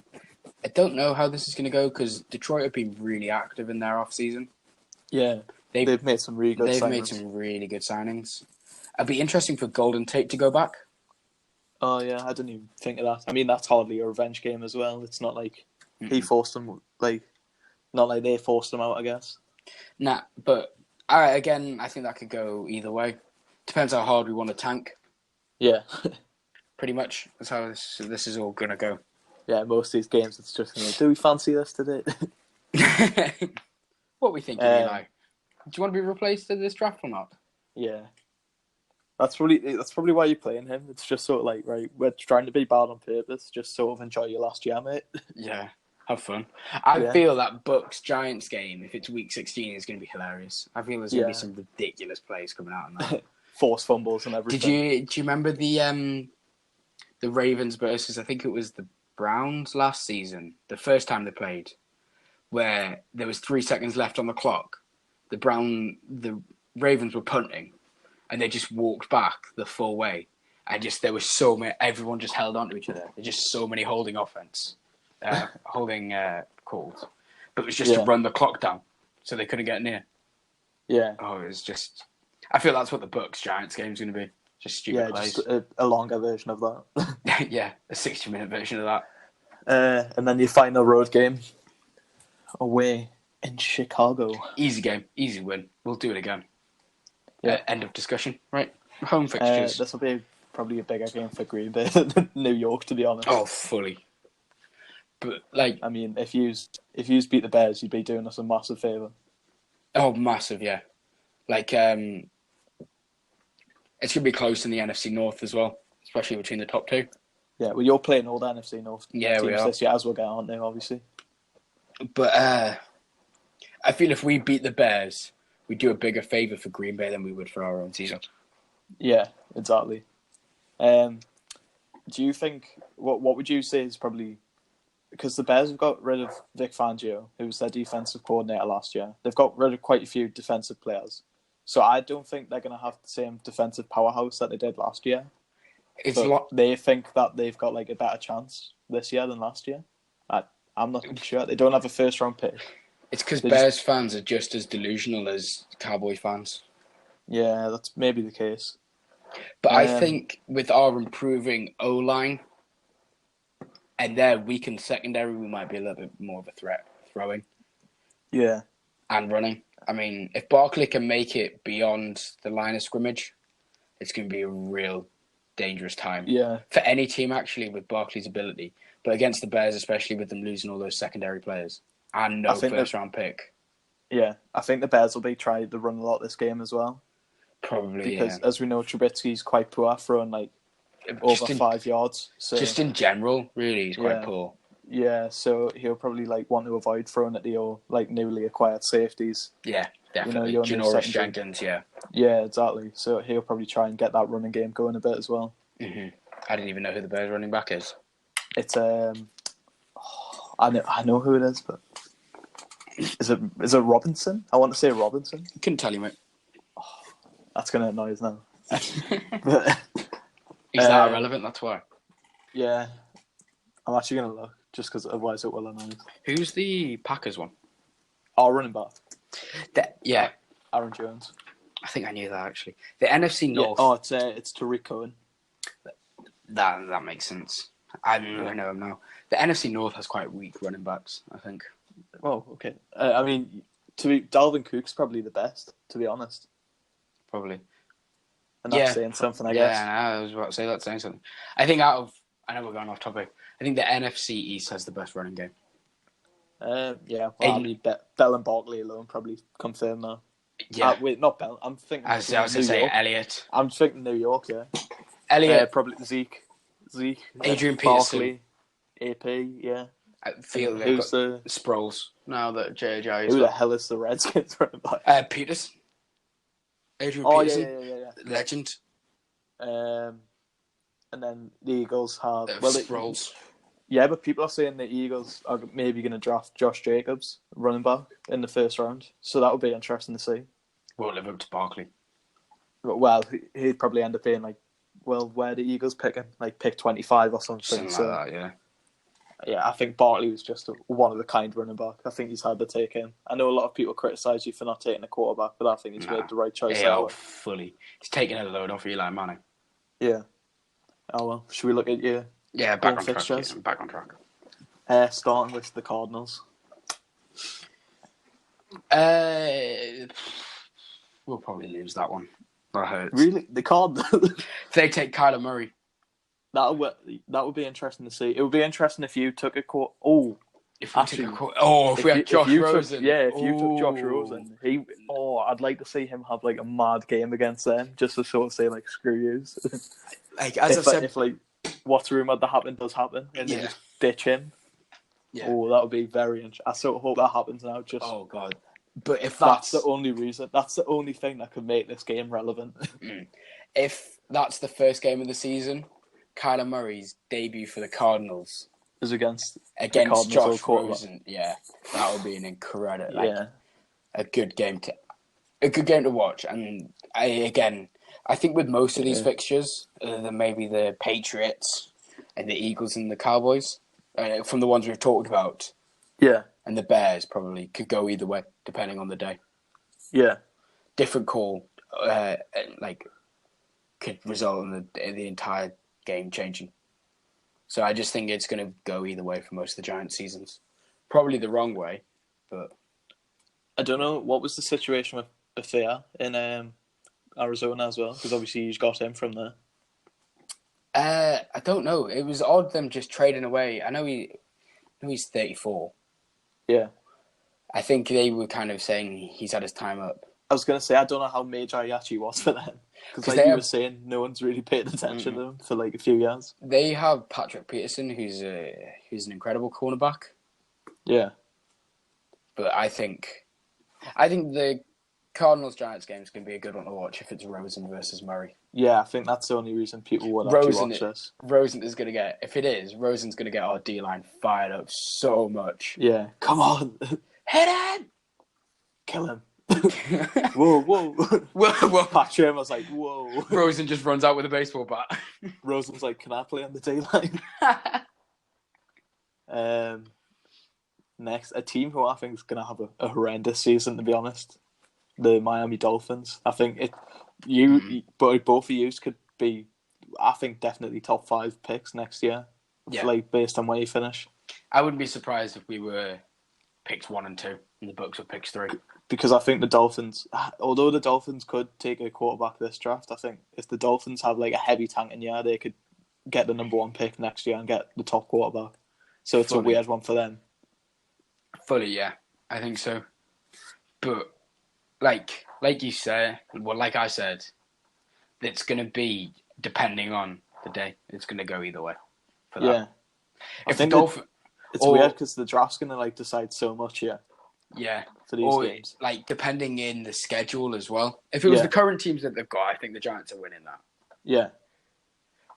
I don't know how this is going to go because Detroit have been really active in their offseason. Yeah. They've made some really good signings. They've made some really good signings. It'd be interesting for Golden Tate to go back. Oh, yeah. I didn't even think of that. I mean, that's hardly a revenge game as well. It's not like he forced them, not like they forced him out, I guess. Nah, but again, I think that could go either way. Depends how hard we want to tank. Yeah. Pretty much. That's how this is all going to go. Yeah, most of these games, it's just, do we fancy this today? What we thinking, Eli? Do you want to be replaced in this draft or not? Yeah. That's probably why you're playing him. It's just sort of like, right, we're trying to be bad on purpose. Just sort of enjoy your last year, mate. Yeah, have fun. I feel that Bucks-Giants game, if it's week 16, is going to be hilarious. I feel there's going to be some ridiculous plays coming out in that. Force fumbles and everything. Do you remember the Ravens versus, I think it was the Browns last season, the first time they played, where there was 3 seconds left on the clock. The Ravens were punting, and they just walked back the full way, and there was so many. Everyone just held on to each other. There's just so many holding calls, but it was just to run the clock down, so they couldn't get near. Yeah. Oh, it was just. I feel that's what the Bucks-Giants game is going to be. Just stupid plays. Just a longer version of that. Yeah, a 60-minute version of that. And then your final road game away in Chicago. Easy game, easy win. We'll do it again. Yeah. End of discussion. Right, home fixtures. This will be probably a bigger game for Green Bay than New York, to be honest. Oh, fully. But I mean, if you beat the Bears, you'd be doing us a massive favour. Oh, massive, yeah. It's going to be close in the NFC North as well, especially between the top two. Yeah, well, you're playing all the NFC North teams this year as we'll get on there, obviously. But I feel if we beat the Bears, we do a bigger favour for Green Bay than we would for our own season. Yeah, exactly. Do you think, what would you say is probably, because the Bears have got rid of Vic Fangio, who was their defensive coordinator last year. They've got rid of quite a few defensive players. So I don't think they're going to have the same defensive powerhouse that they did last year. They think that they've got a better chance this year than last year. I'm not sure. They don't have a first-round pick. It's because Bears fans are just as delusional as Cowboy fans. Yeah, that's maybe the case. But I think with our improving O-line and their weakened secondary, we might be a little bit more of a threat throwing. Yeah. And running. I mean, if Barkley can make it beyond the line of scrimmage, it's going to be a real dangerous time. Yeah. For any team, actually, with Barkley's ability. But against the Bears, especially with them losing all those secondary players. And no first-round pick. Yeah. I think the Bears will be trying to run a lot this game as well. Probably, because, as we know, Trubisky's quite poor throwing, over 5 yards. So, just in general, really, he's quite poor. Yeah, so he'll probably want to avoid throwing at the newly acquired safeties. Yeah, definitely. Janoris Jenkins, yeah. Yeah, exactly. So he'll probably try and get that running game going a bit as well. Mm-hmm. I didn't even know who the Bears running back is. It's I know who it is, but is it Robinson? I want to say Robinson. Couldn't tell you, mate. That's gonna annoy us now. But, He's that irrelevant. That's why. Yeah, I'm actually gonna look just because otherwise it will annoy us. Who's the Packers one? Our running back. Yeah, Aaron Jones. I think I knew that actually. The NFC North. Yeah. Oh, it's Tariq Cohen. That makes sense. I know him now. The NFC North has quite weak running backs, I think. Oh, okay. I mean, Dalvin Cook's probably the best, to be honest. Probably. And that's saying something, I guess. Yeah, I was about to say that's saying something. I think I know we're going off topic. I think the NFC East has the best running game. Yeah, well, I mean, Bell and Barkley alone probably confirm that. Yeah. Wait, not Bell. I'm thinking. I was going to say Elliott. I'm thinking New York, yeah. Elliott. Probably Zeke. Adrian Peterson. Barkley, AP, yeah. I feel who's the Sproles now that JJ is. Who the hell is the Redskins running back? Peterson. Adrian Peterson. Yeah. Legend. And then the Eagles have Sproles. Yeah, but people are saying the Eagles are maybe going to draft Josh Jacobs, running back, in the first round. So that would be interesting to see. Won't live up to Barkley. Well, he'd probably end up being where the Eagles pick him? Pick 25 or something. Something like that, yeah. Yeah, I think Barkley was just a one-of-a-kind running back. I think he's had to take him. I know a lot of people criticise you for not taking a quarterback, but I think he's made the right choice. Fully. He's taking a load off Eli Manning. Yeah. Oh, well. Should we look at you? Yeah, back on track. Yeah, back on track. Starting with the Cardinals. We'll probably lose that one. That hurts. Really? The Cardinals? If they take Kyler Murray. That would be interesting to see. It would be interesting if you took a quarter. Oh, if we had Josh Rosen. If you took Josh Rosen, I'd like to see him have a mad game against them, just to sort of say screw yous. As I've said, if what's rumored to happen does happen, and they just ditch him. Yeah. Oh, that would be very interesting. I sort of hope that happens now. Oh God! But if that's the only reason, that's the only thing that could make this game relevant. If that's the first game of the season, Kyler Murray's debut for the Cardinals is against Josh Rosen. Yeah, that would be an incredible, a good game to watch. And I think with most of these fixtures, other than maybe the Patriots and the Eagles and the Cowboys, from the ones we've talked about, and the Bears probably could go either way depending on the day. Yeah, different call, could result in the entire game changing. So I just think it's going to go either way for most of the Giants seasons. Probably the wrong way, but I don't know. What was the situation with Bethea in Arizona as well? Because obviously you got him from there. I don't know. It was odd them just trading away. I know he's 34. Yeah. I think they were kind of saying he's had his time up. I was going to say, I don't know how major he actually was for them. Because you were saying, no one's really paid attention to him for a few years. They have Patrick Peterson, who's an incredible cornerback. Yeah. But I think the Cardinals-Giants game is going to be a good one to watch if it's Rosen versus Murray. Yeah, I think that's the only reason people would actually watch this. Rosen's going to get our D-line fired up so much. Yeah. Come on. Hit him! Kill him. Whoa. Patrick was like, whoa. Rosen just runs out with a baseball bat. Rosen's like, can I play on the D-line? Next, a team who I think is going to have a horrendous season, to be honest. The Miami Dolphins. I think but both of you could be, I think, definitely top 5 picks next year. Yeah. Based on where you finish. I wouldn't be surprised if we were picks 1 and 2 and the Bucs were picks 3. Because I think the Dolphins, although the Dolphins could take a quarterback this draft, I think if the Dolphins have a heavy tank in year, they could get the number 1 pick next year and get the top quarterback. So it's a weird one for them. Fully, yeah. I think so. But like you say, like I said, it's going to be depending on the day. It's going to go either way for that. Yeah. If it's weird because the draft's going to decide so much here. Yeah. For these games. Depending in the schedule as well. If it was the current teams that they've got, I think the Giants are winning that. Yeah.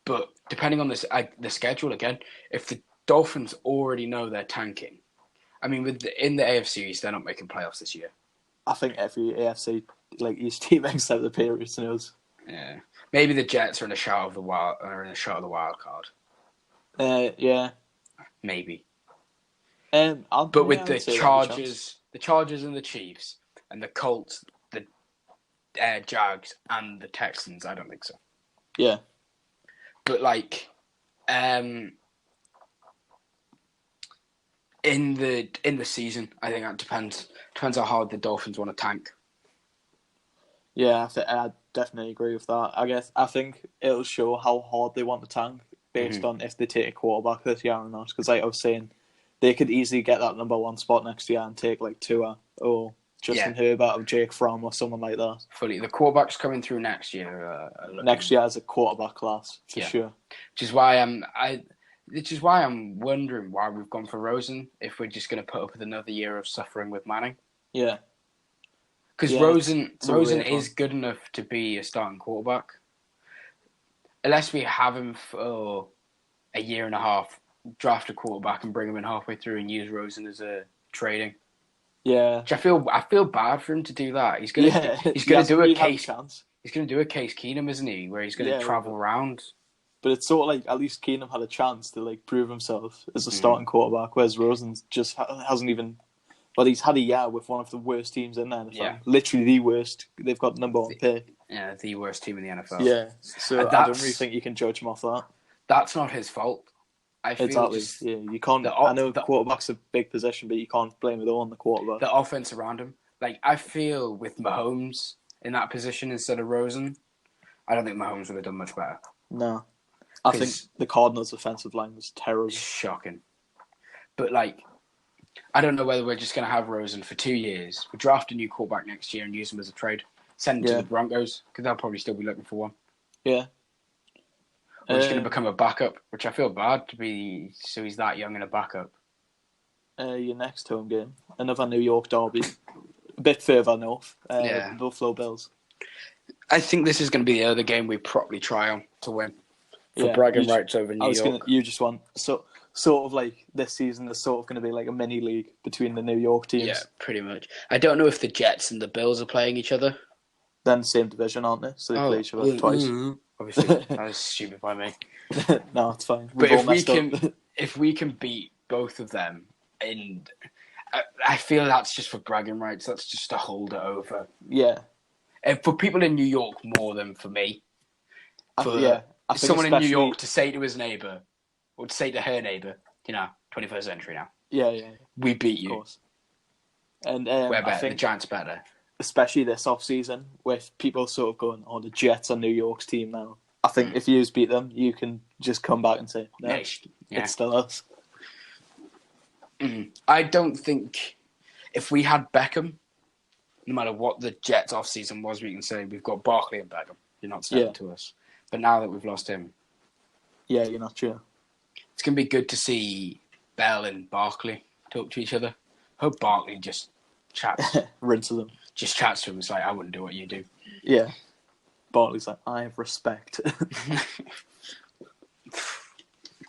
But depending on the schedule again, if the Dolphins already know they're tanking, I mean, in the AFC East, they're not making playoffs this year. I think every AFC East team except the Patriots knows. Yeah, maybe the Jets are in a shot of the wild card. Yeah. Maybe. But with the Chargers and the Chiefs and the Colts, the Jags and the Texans, I don't think so. Yeah. But in the season, I think that depends how hard the Dolphins want to tank. Yeah, I definitely agree with that. I think it'll show how hard they want to tank based on if they take a quarterback this year or not. Because like I was saying, they could easily get that number 1 spot next year and take like Tua or Justin Herbert or Jake Fromm or someone like that. Fully, the quarterbacks coming through next year. Next year as a quarterback class for sure. Which is why I'm wondering why we've gone for Rosen if we're just going to put up with another year of suffering with Manning. Yeah. Because Rosen is good enough to be a starting quarterback. Unless we have him for a year and a half, draft a quarterback and bring him in halfway through and use Rosen as a trading. Yeah. Which I feel bad for him to do that. He's gonna do a Case. He's gonna do a Case Keenum, isn't he? Where he's gonna travel around. But it's sort of like at least Keenum had a chance to prove himself as a starting quarterback, whereas Rosen just hasn't even. But he's had a year with one of the worst teams in the NFL. Yeah. Literally the worst. They've got number 1 pick. Yeah, the worst team in the NFL. Yeah. So I don't really think you can judge him off that. That's not his fault. I feel exactly. You can't. I know the quarterback's a big position, but you can't blame it all on the quarterback. The offense around him. I feel with Mahomes in that position instead of Rosen, I don't think Mahomes would have done much better. No. I think the Cardinals' offensive line was terrible. Shocking. But I don't know whether we're just going to have Rosen for 2 years. We draft a new quarterback next year and use him as a trade. Send him to the Broncos, because they'll probably still be looking for one. Yeah. Or he's going to become a backup, which I feel bad to be, so he's that young and a backup. Your next home game, another New York derby, a bit further north, Buffalo Bills. I think this is going to be the other game we properly try on to win. For bragging rights over New York. You just want... Sort of this season is sort of going to be like a mini league between the New York teams. Yeah, pretty much. I don't know if the Jets and the Bills are playing each other. Then same division, aren't they? So they play each other twice. Obviously, that was stupid by me. No, it's fine. But if we can beat both of them, and I feel that's just for bragging rights. That's just to hold it over. Yeah. And for people in New York more than for me. I think someone in New York to say to his neighbour. Or to say to her neighbour, 21st century now. Yeah. We beat you. Of course. And we're better. The Giants are better. Especially this off-season, with people sort of going, the Jets are New York's team now. I think if you beat them, you can just come back and say, no, it's still us. I don't think if we had Beckham, no matter what the Jets off-season was, we can say we've got Barkley and Beckham. You're not selling to us. But now that we've lost him... Yeah, you're not sure. It's going to be good to see Bell and Barkley talk to each other. I hope Barkley just chats. Rinses them. Just chats to him. It's like, I wouldn't do what you do. Yeah. Barkley's like, I have respect.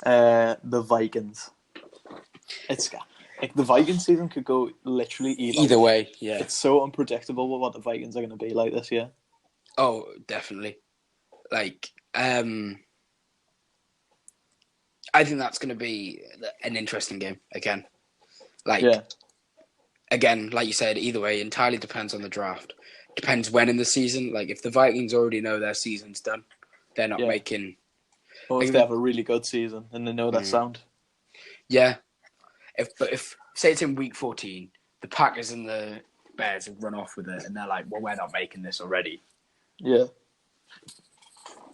The Vikings. The Vikings season could go literally either way. Yeah. It's so unpredictable what the Vikings are going to be like this year. Oh, definitely. I think that's going to be an interesting game again. Again, like you said, either way, entirely depends on the draft. Depends when in the season. If the Vikings already know their season's done, they're not making... Or if they have a really good season and they know that sound. Yeah. If say it's in week 14, the Packers and the Bears have run off with it and they're like, well, we're not making this already. Yeah.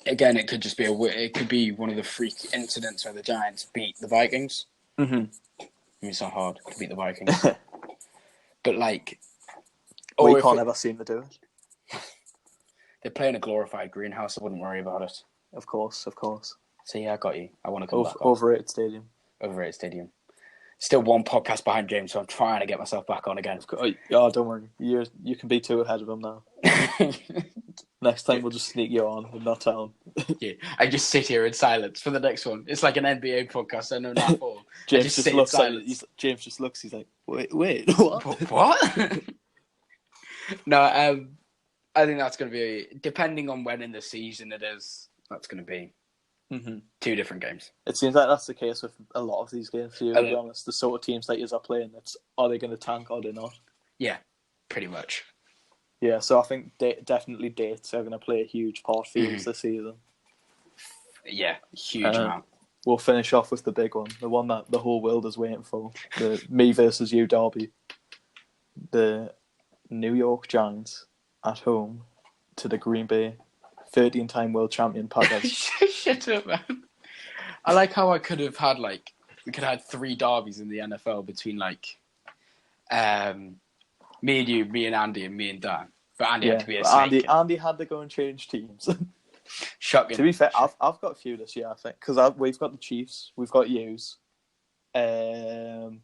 Again, it could just be it could be one of the freak incidents where the Giants beat the Vikings. Mm-hmm. I mean, it's not hard to beat the Vikings, but we can't ever seem to do it. They're playing a glorified greenhouse. I wouldn't worry about it. Of course. So yeah, I got you. I want to come back. Overrated stadium. Still one podcast behind James, so I'm trying to get myself back on again. Oh, don't worry. You can be 2 ahead of him now. Next time we'll just sneak you on and not tell him. Yeah, I just sit here in silence for the next one. It's like an NBA podcast. I know not for. James just looks at you. James just looks. He's like, wait, what? What? No, I think that's going to be, depending on when in the season it is, that's going to be 2 different games. It seems like that's the case with a lot of these games, for you, to be honest. The sort of teams that you are playing, are they going to tank or are they not? Yeah, pretty much. Yeah, so I think definitely dates are going to play a huge part for you this season. Yeah, huge amount. We'll finish off with the big one, the one that the whole world is waiting for, the me versus you derby. The New York Giants at home to the Green Bay 13-time world champion Packers. Shut up, man. I like how we could have had 3 derbies in the NFL between me and you, me and Andy, and me and Dan. But Andy had to be a snake. Andy had to go and change teams. Shocking. To be fair, I've got a few this year, I think, because we've got the Chiefs, we've got yous. Trying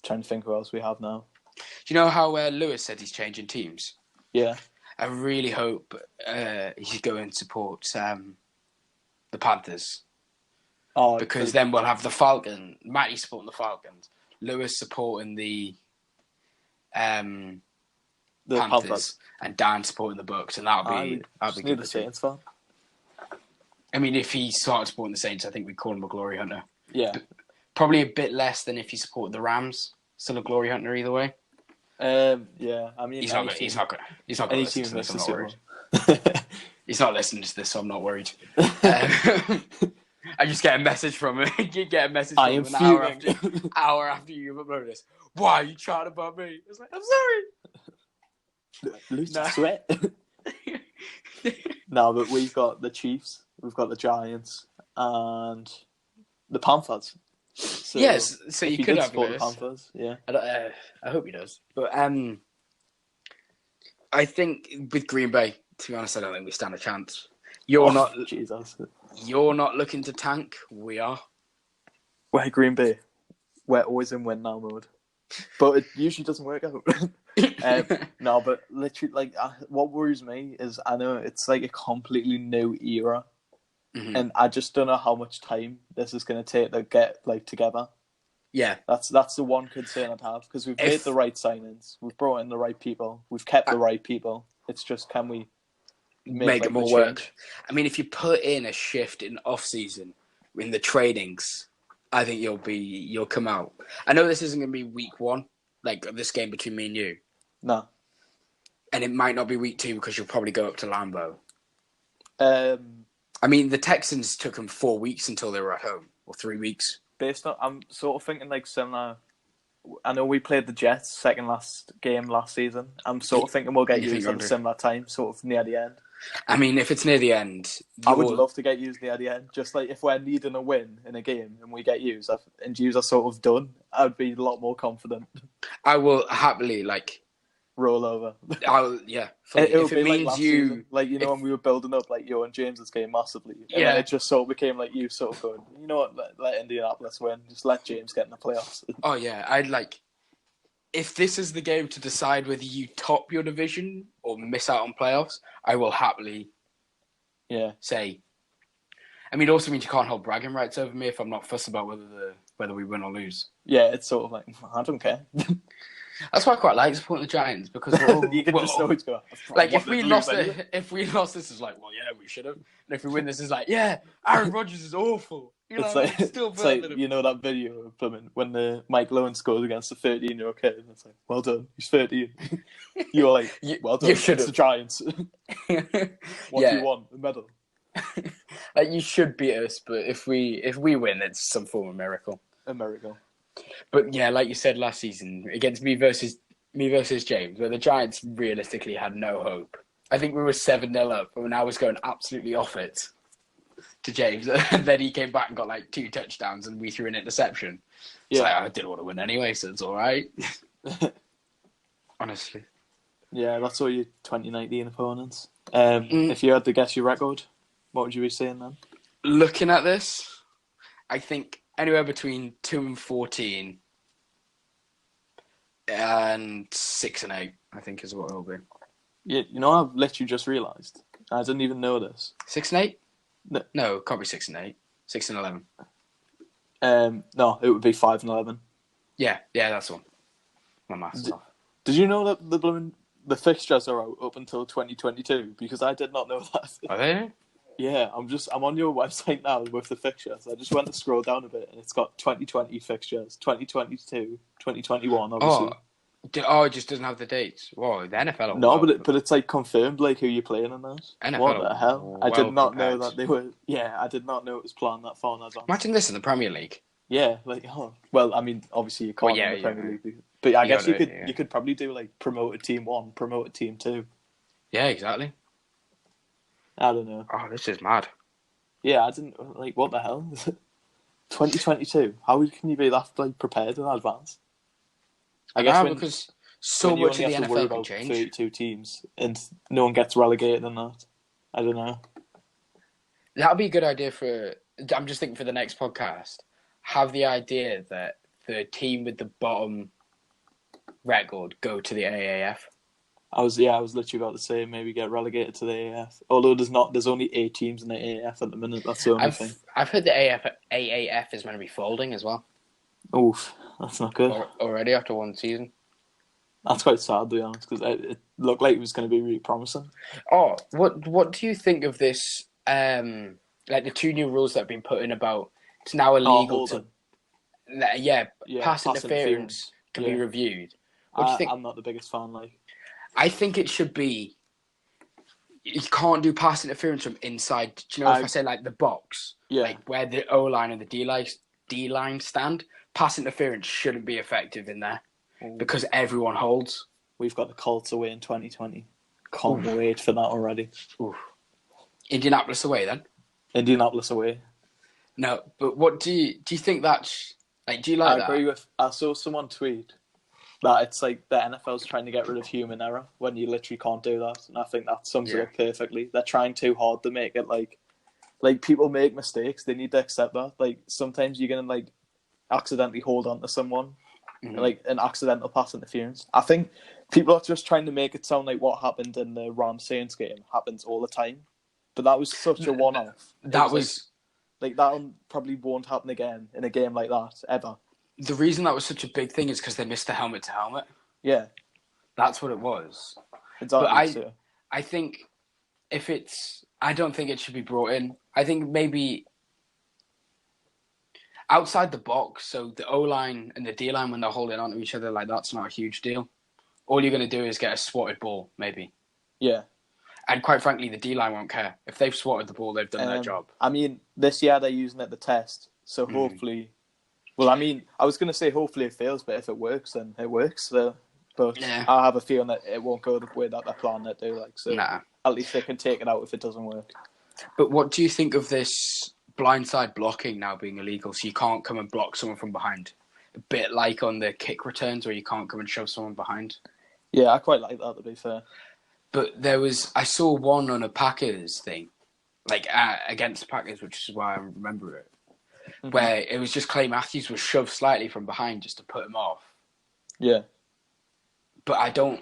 to think who else we have now. Do you know how Lewis said he's changing teams? Yeah. I really hope he's going to support the Panthers. Oh, because then we'll have the Falcon. Matty supporting the Falcons. Lewis supporting the Panthers. And Dan supporting the Bucks. And that'll be good. The Saints fan. I mean, if he started supporting the Saints, I think we'd call him a glory hunter. Yeah. But probably a bit less than if he supported the Rams. Still a glory hunter either way. Yeah, I mean, he's not going to listen to this. I'm not worried. He's not listening to this, so I'm not worried. I just get a message from him. You get a message from him an hour after you've uploaded this. Why are you chatting about me? It's like, I'm sorry. Lose sweat. No, but we've got the Chiefs, we've got the Giants, and the Panthers. So yes, so you could have the Panthers. Yeah, I hope he does. But I think with Green Bay, to be honest, I don't think we stand a chance. You're not looking to tank. We are. We're Green Bay. We're always in win now mode, but it usually doesn't work out. No, but literally, what worries me is I know it's like a completely new era. Mm-hmm. And I just don't know how much time this is going to take to get together. Yeah, that's the one concern I'd have, because we've made the right signings, we've brought in the right people, we've kept the right people. It's just, can we make it more work? I mean, if you put in a shift in off-season in the trainings, I think you'll come out. I know this isn't going to be week 1, like this game between me and you. No, and it might not be week 2 because you'll probably go up to Lambeau. I mean, the Texans took them 4 weeks until they were at home, or 3 weeks. Based on, I'm sort of thinking similar. I know we played the Jets second last game last season. I'm sort of thinking we'll get used at a similar time, sort of near the end. I mean, if it's near the end, I would love to get used near the end. Just like if we're needing a win in a game and we get used, and yous are sort of done, I'd be a lot more confident. I will happily roll over. If it means you, season, when we were building up you and James's game massively, and then it just sort of became you sort of going, you know what, let Indianapolis win, just let James get in the playoffs. Oh yeah, if this is the game to decide whether you top your division or miss out on playoffs, I will happily say. I mean, it also means you can't hold bragging rights over me if I'm not fussed about whether we win or lose. Yeah, it's sort of I don't care. That's why I quite like supporting the Giants, because you can just always go. If we lost this is well, yeah, we should have. And if we win this, is Aaron Rodgers is awful. It's you know that video of Plymouth when the Mike Lowen scores against a 13-year-old kid, and it's well done, he's 13. You're well done, it's the Giants. What do you want? A medal? You should beat us, but if we win, it's some form of miracle. A miracle. But yeah, like you said last season, against me versus James, where the Giants realistically had no hope. I think we were 7-0 up, and I was going absolutely off it to James. And then he came back and got 2 touchdowns, and we threw an interception. Yeah. So I didn't want to win anyway, so it's all right. Honestly. Yeah, that's all your 2019 opponents. If you had to guess your record, what would you be saying then? Looking at this, I think anywhere between 2-14 and 6-8, I think is what it'll be. You know, I've literally just realised. I didn't even know this. 6 and 8? No. No, can't be 6 and 8. 6 and 11. No, it would be 5 and 11. Yeah, that's the one. My maths is off. Did you know that the fixtures are out up until 2022? Because I did not know that. Are they? Yeah, I'm on your website now with the fixtures. I just went to scroll down a bit, and it's got 2020 fixtures, 2022, 2021, obviously. Oh, it just doesn't have the dates. Whoa, the NFL. No, but it's like confirmed, like who you're playing in those. NFL What the hell? I did not know prepared. that they were. Yeah, I did not know it was planned that far in advance. Imagine this in the Premier League. Yeah, like well, I mean, obviously you can't in the Premier League, but I guess you could probably do like promoted team 1, promoted team 2. Yeah, exactly. I don't know. Oh, this is mad. Yeah, I didn't like. What the hell? 2022. How can you be that like prepared in advance? I guess because so much of the NFL can change. 32 teams and no one gets relegated in that. I don't know. That'd be a good idea for. I'm just thinking for the next podcast. Have the idea that the team with the bottom record go to the AAF. I was literally about to say maybe get relegated to the AAF. Although there's only 8 teams in the AAF at the minute. That's the only thing. I've heard the AAF is going to be folding as well. Oof, that's not good. Already after one season. That's quite sad, to be honest, because it looked like it was going to be really promising. Oh, what do you think of this? Like the 2 new rules that have been put in about it's now illegal to. Pass interference can be reviewed. What do you think? I'm not the biggest fan. I think it should be. You can't do pass interference from inside. Do you know if I say like the box, like where the O line and the D line stand? Pass interference shouldn't be effective in there because everyone holds. We've got the Colts away in 2020. Can't wait for that already. Oof. Indianapolis away then. Indianapolis away. No, but what do you think that's like? Do you like that? I agree with. I saw someone tweet that it's like the NFL's trying to get rid of human error when you literally can't do that, and I think that sums it up perfectly. They're trying too hard to make it like people make mistakes. They need to accept that. Like sometimes you're gonna like accidentally hold on to someone, like an accidental pass interference. I think people are just trying to make it sound like what happened in the Rams Saints game happens all the time, but that was such a one-off. That was like that probably won't happen again in a game like that ever. The reason that was such a big thing is because they missed the helmet to helmet. Yeah, that's what it was. Exactly. But I think if it's, I don't think it should be brought in. I think maybe outside the box, so the O line and the D line when they're holding on to each other, like that's not a huge deal. All you're going to do is get a swatted ball, maybe. Yeah. And quite frankly, the D line won't care if they've swatted the ball. They've done their job. I mean, this year they're using it to test, so hopefully. Well, I mean, I was going to say hopefully it fails, but if it works, then it works. But I have a feeling that it won't go the way that they're planning it to. So at least they can take it out if it doesn't work. But what do you think of this blindside blocking now being illegal? So you can't come and block someone from behind. A bit like on the kick returns where you can't come and shove someone behind. Yeah, I quite like that, to be fair. But I saw one on a Packers thing, like against the Packers, which is why I remember it. Where it was just Clay Matthews was shoved slightly from behind just to put him off. Yeah. But I don't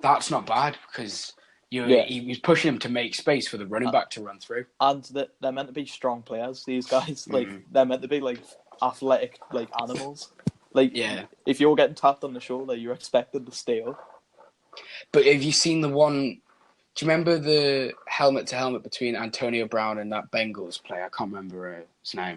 that's not bad because he was pushing him to make space for the running back to run through. And they're meant to be strong players, these guys. They're meant to be athletic animals. If you're getting tapped on the shoulder, you're expected to stay up. But have you seen the one? Do you remember the helmet to helmet between Antonio Brown and that Bengals player? I can't remember his name.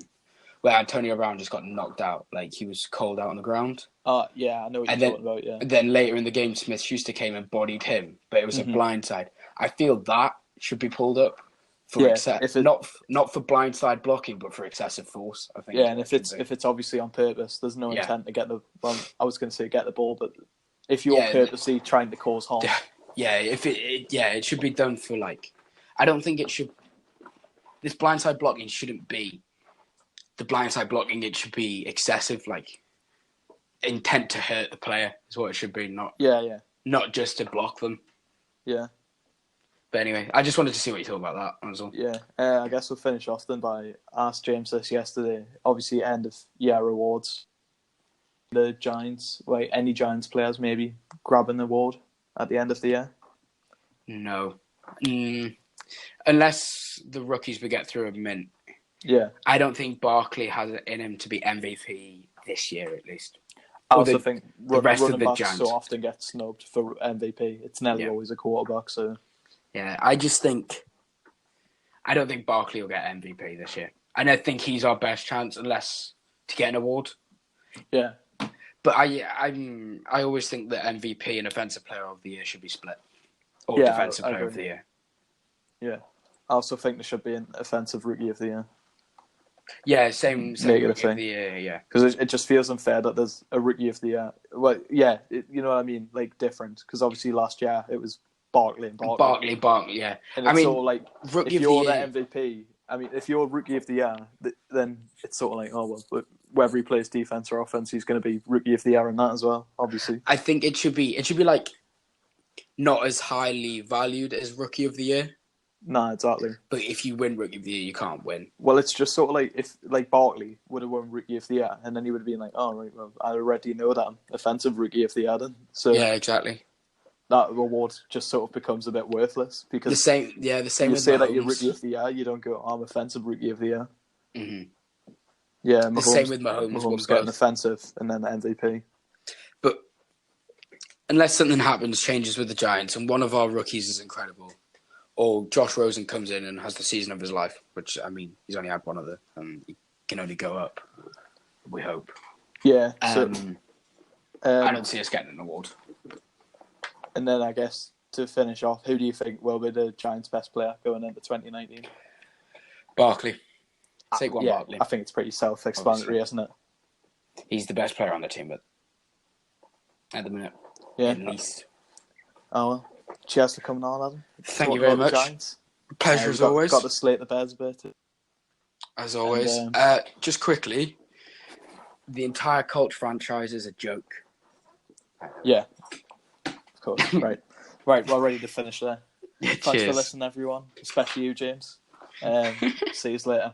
Where Antonio Brown just got knocked out, he was cold out on the ground. Yeah, I know what you're talking about. Yeah. And then later in the game, Smith-Schuster came and bodied him, but it was a blindside. I feel that should be pulled up for not for blindside blocking, but for excessive force. I think. Yeah, and if it's obviously on purpose, there's no intent to get the. Well, I was going to say get the ball, but if you're purposely trying to cause harm. Yeah, it should be done for I don't think it should. This blindside blocking shouldn't be. The blindside blocking, it should be excessive, intent to hurt the player is what it should be, not just to block them. Yeah. But anyway, I just wanted to see what you thought about that. That was all. Yeah, I guess we'll finish off then by asked James this yesterday. Obviously, end of year awards. The Giants, any Giants players maybe grabbing the award at the end of the year. No. Unless the rookies we get through a mint. Yeah. I don't think Barkley has it in him to be MVP this year, at least. I Or also the think rest of running the backs Giants. so often get snubbed for MVP. It's nearly Yeah. always a quarterback. So Yeah, I don't think Barkley will get MVP this year. And I think he's our best chance unless to get an award. yeah, But I always think that MVP and Offensive Player of the Year should be split. Or yeah, Defensive I Player agree. of the Year. Yeah, I also think there should be an offensive rookie of the year. Yeah, same Make it a Rookie thing. of the Year, yeah. Because it just feels unfair that there's a rookie of the year. Well, yeah, you know what I mean? Like, different. Because obviously last year it was Barkley and Barkley. Barkley, yeah. And it's sort of like, Rookie if of the you're the Year. MVP, I mean, if you're rookie of the year, then it's sort of like, oh, well, but whether he plays defense or offense, he's going to be rookie of the year in that as well, obviously. I think it should be like not as highly valued as Rookie of the Year. Nah, exactly. But if you win Rookie of the Year, you can't win. Well, it's just sort of like if Barkley would have won Rookie of the Year, and then he would have been like, oh, right, well, I already know that I'm offensive Rookie of the Year then. So yeah, exactly. that reward just sort of becomes a bit worthless because the same you with say Mahomes. that you're Rookie of the Year, you don't go, I'm offensive Rookie of the Year. Mm-hmm. Yeah, The same with Mahomes. Mahomes getting offensive and then the MVP. But unless something happens, changes with the Giants, and one of our rookies is incredible, or Josh Rosen comes in and has the season of his life, which, I mean, he's only had one of them, and he can only go up, we hope. Yeah. So, I don't see us getting an award. And then I guess to finish off, who do you think will be the Giants' best player going into 2019? Barkley. Saquon Barkley. I think it's pretty self-explanatory, isn't it? He's the best player on the team, but at the minute, at least. Oh well. Cheers for coming on, Adam. Thank you very much. Giants. Pleasure as always. Got to slate the Bears a bit. As always. And, just quickly, the entire Colts franchise is a joke. Yeah. Of course. Right. Well, ready to finish there. Thanks Cheers. for listening, everyone. Especially you, James. See you later.